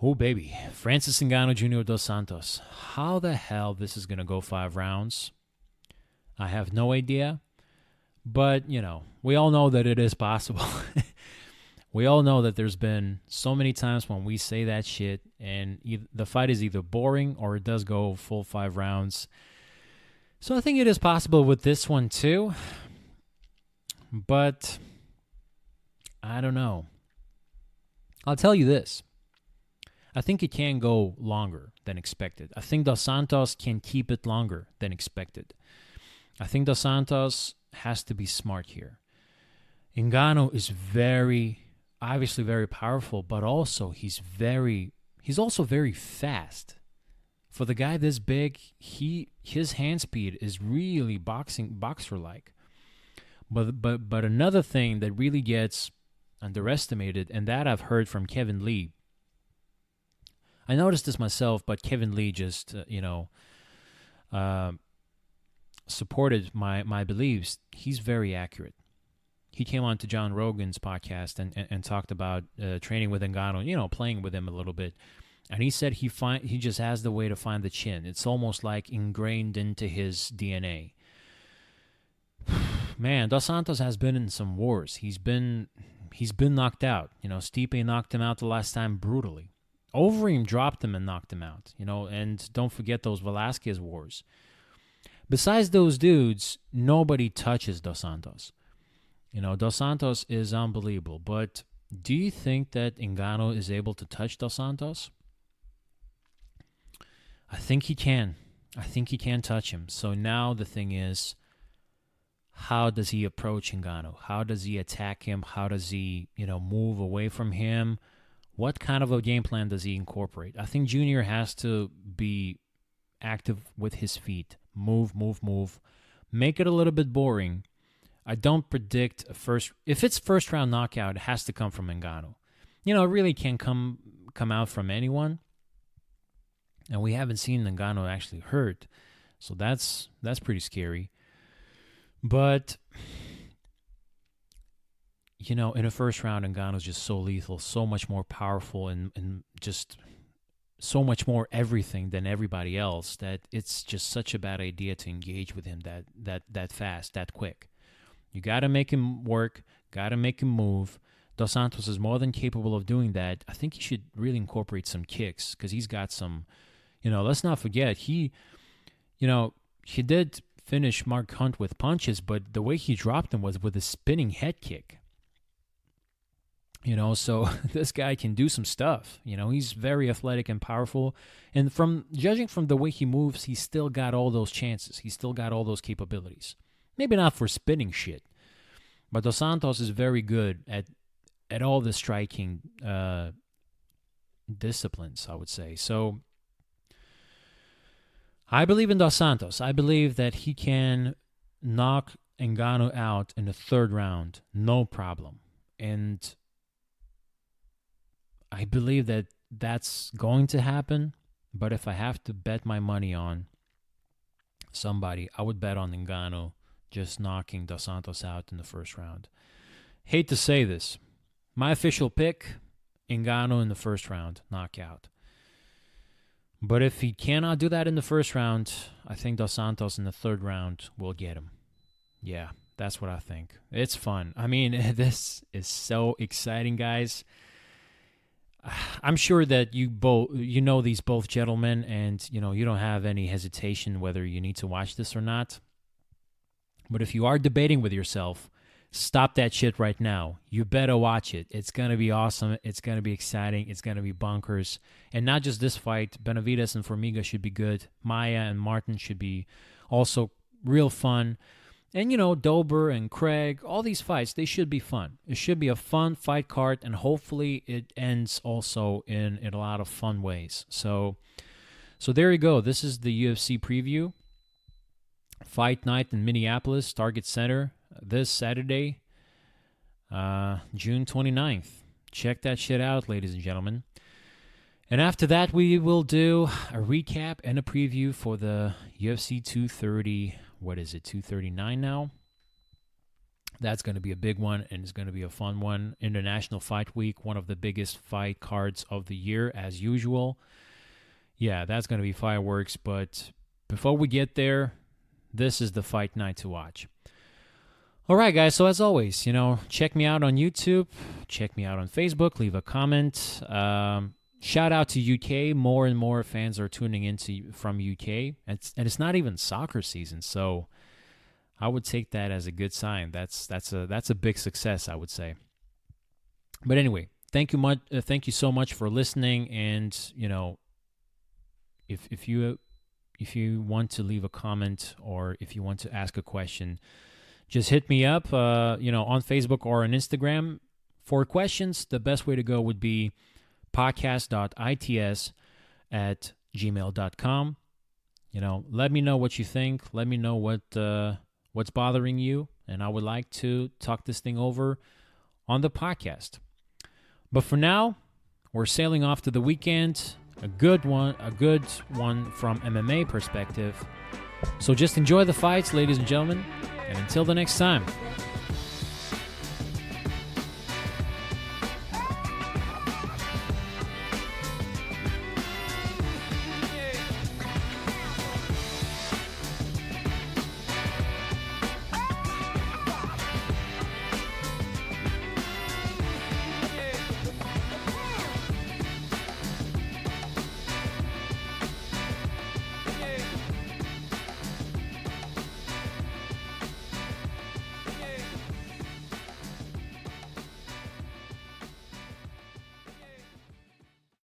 Oh, baby. Francis Ngannou Jr. dos Santos. How the hell this is going to go 5 rounds? I have no idea. But, we all know that it is possible. We all know that there's been so many times when we say that shit and the fight is either boring or it does go full 5 rounds. So I think it is possible with this one too. But I don't know. I'll tell you this. I think it can go longer than expected. I think Dos Santos can keep it longer than expected. I think Dos Santos has to be smart here. Ngannou is obviously very powerful, but also he's also very fast. For the guy this big, his hand speed is really boxer-like. But another thing that really gets underestimated, and that I've heard from Kevin Lee. I noticed this myself, but Kevin Lee just supported my beliefs. He's very accurate. He came on to John Rogan's podcast and talked about training with Ngannou, playing with him a little bit. And he said he just has the way to find the chin. It's almost like ingrained into his DNA. Man, Dos Santos has been in some wars. He's been knocked out. Stipe knocked him out the last time brutally. Overeem dropped him and knocked him out. And don't forget those Velasquez wars. Besides those dudes, nobody touches Dos Santos. Dos Santos is unbelievable. But do you think that Ngannou is able to touch Dos Santos? I think he can. I think he can touch him. So now the thing is, how does he approach Ngannou? How does he attack him? How does he, move away from him? What kind of a game plan does he incorporate? I think Junior has to be active with his feet. Move. Make it a little bit boring. I don't predict if it's first round knockout, it has to come from Ngannou. It really can't come out from anyone. And we haven't seen Ngannou actually hurt. So that's pretty scary. But in the first round, Ngannou's just so lethal, so much more powerful, and just so much more everything than everybody else that it's just such a bad idea to engage with him that fast, that quick. You got to make him work, got to make him move. Dos Santos is more than capable of doing that. I think he should really incorporate some kicks because he's got some, let's not forget, he did finish Mark Hunt with punches, but the way he dropped him was with a spinning head kick. So this guy can do some stuff. He's very athletic and powerful. And judging from the way he moves, he's still got all those chances. He's still got all those capabilities. Maybe not for spinning shit. But Dos Santos is very good at all the striking disciplines, I would say. So I believe in Dos Santos. I believe that he can knock Ngannou out in the 3rd round, no problem. And I believe that that's going to happen. But if I have to bet my money on somebody, I would bet on Ngannou just knocking Dos Santos out in the 1st round. Hate to say this. My official pick, Ngannou in the 1st round, knockout. But if he cannot do that in the 1st round, I think Dos Santos in the 3rd round will get him. Yeah, that's what I think. It's fun. I mean, this is so exciting, guys. I'm sure that you know these both gentlemen, and you don't have any hesitation whether you need to watch this or not. But if you are debating with yourself, stop that shit right now. You better watch it. It's going to be awesome. It's going to be exciting. It's going to be bonkers. And not just this fight. Benavidez and Formiga should be good. Maia and Martin should be also real fun. And, Dober and Craig, all these fights, they should be fun. It should be a fun fight card, and hopefully it ends also in a lot of fun ways. So there you go. This is the UFC preview. Fight night in Minneapolis, Target Center, this Saturday, June 29th. Check that shit out, ladies and gentlemen. And after that, we will do a recap and a preview for the UFC 230, what is it, 239 now? That's going to be a big one, and it's going to be a fun one. International Fight Week, one of the biggest fight cards of the year, as usual. Yeah, that's going to be fireworks. But before we get there, this is the fight night to watch. All right, guys. So as always, check me out on YouTube. Check me out on Facebook. Leave a comment. Shout out to UK. More and more fans are tuning in from UK. And it's not even soccer season, so I would take that as a good sign. That's a big success, I would say. But anyway, thank you so much for listening. And if you want to leave a comment or if you want to ask a question, just hit me up, on Facebook or on Instagram. For questions, the best way to go would be podcast.its@gmail.com. Let me know what you think. Let me know what's bothering you, and I would like to talk this thing over on the podcast. But for now, we're sailing off to the weekend. A good one from MMA perspective. So just enjoy the fights, ladies and gentlemen, and until the next time.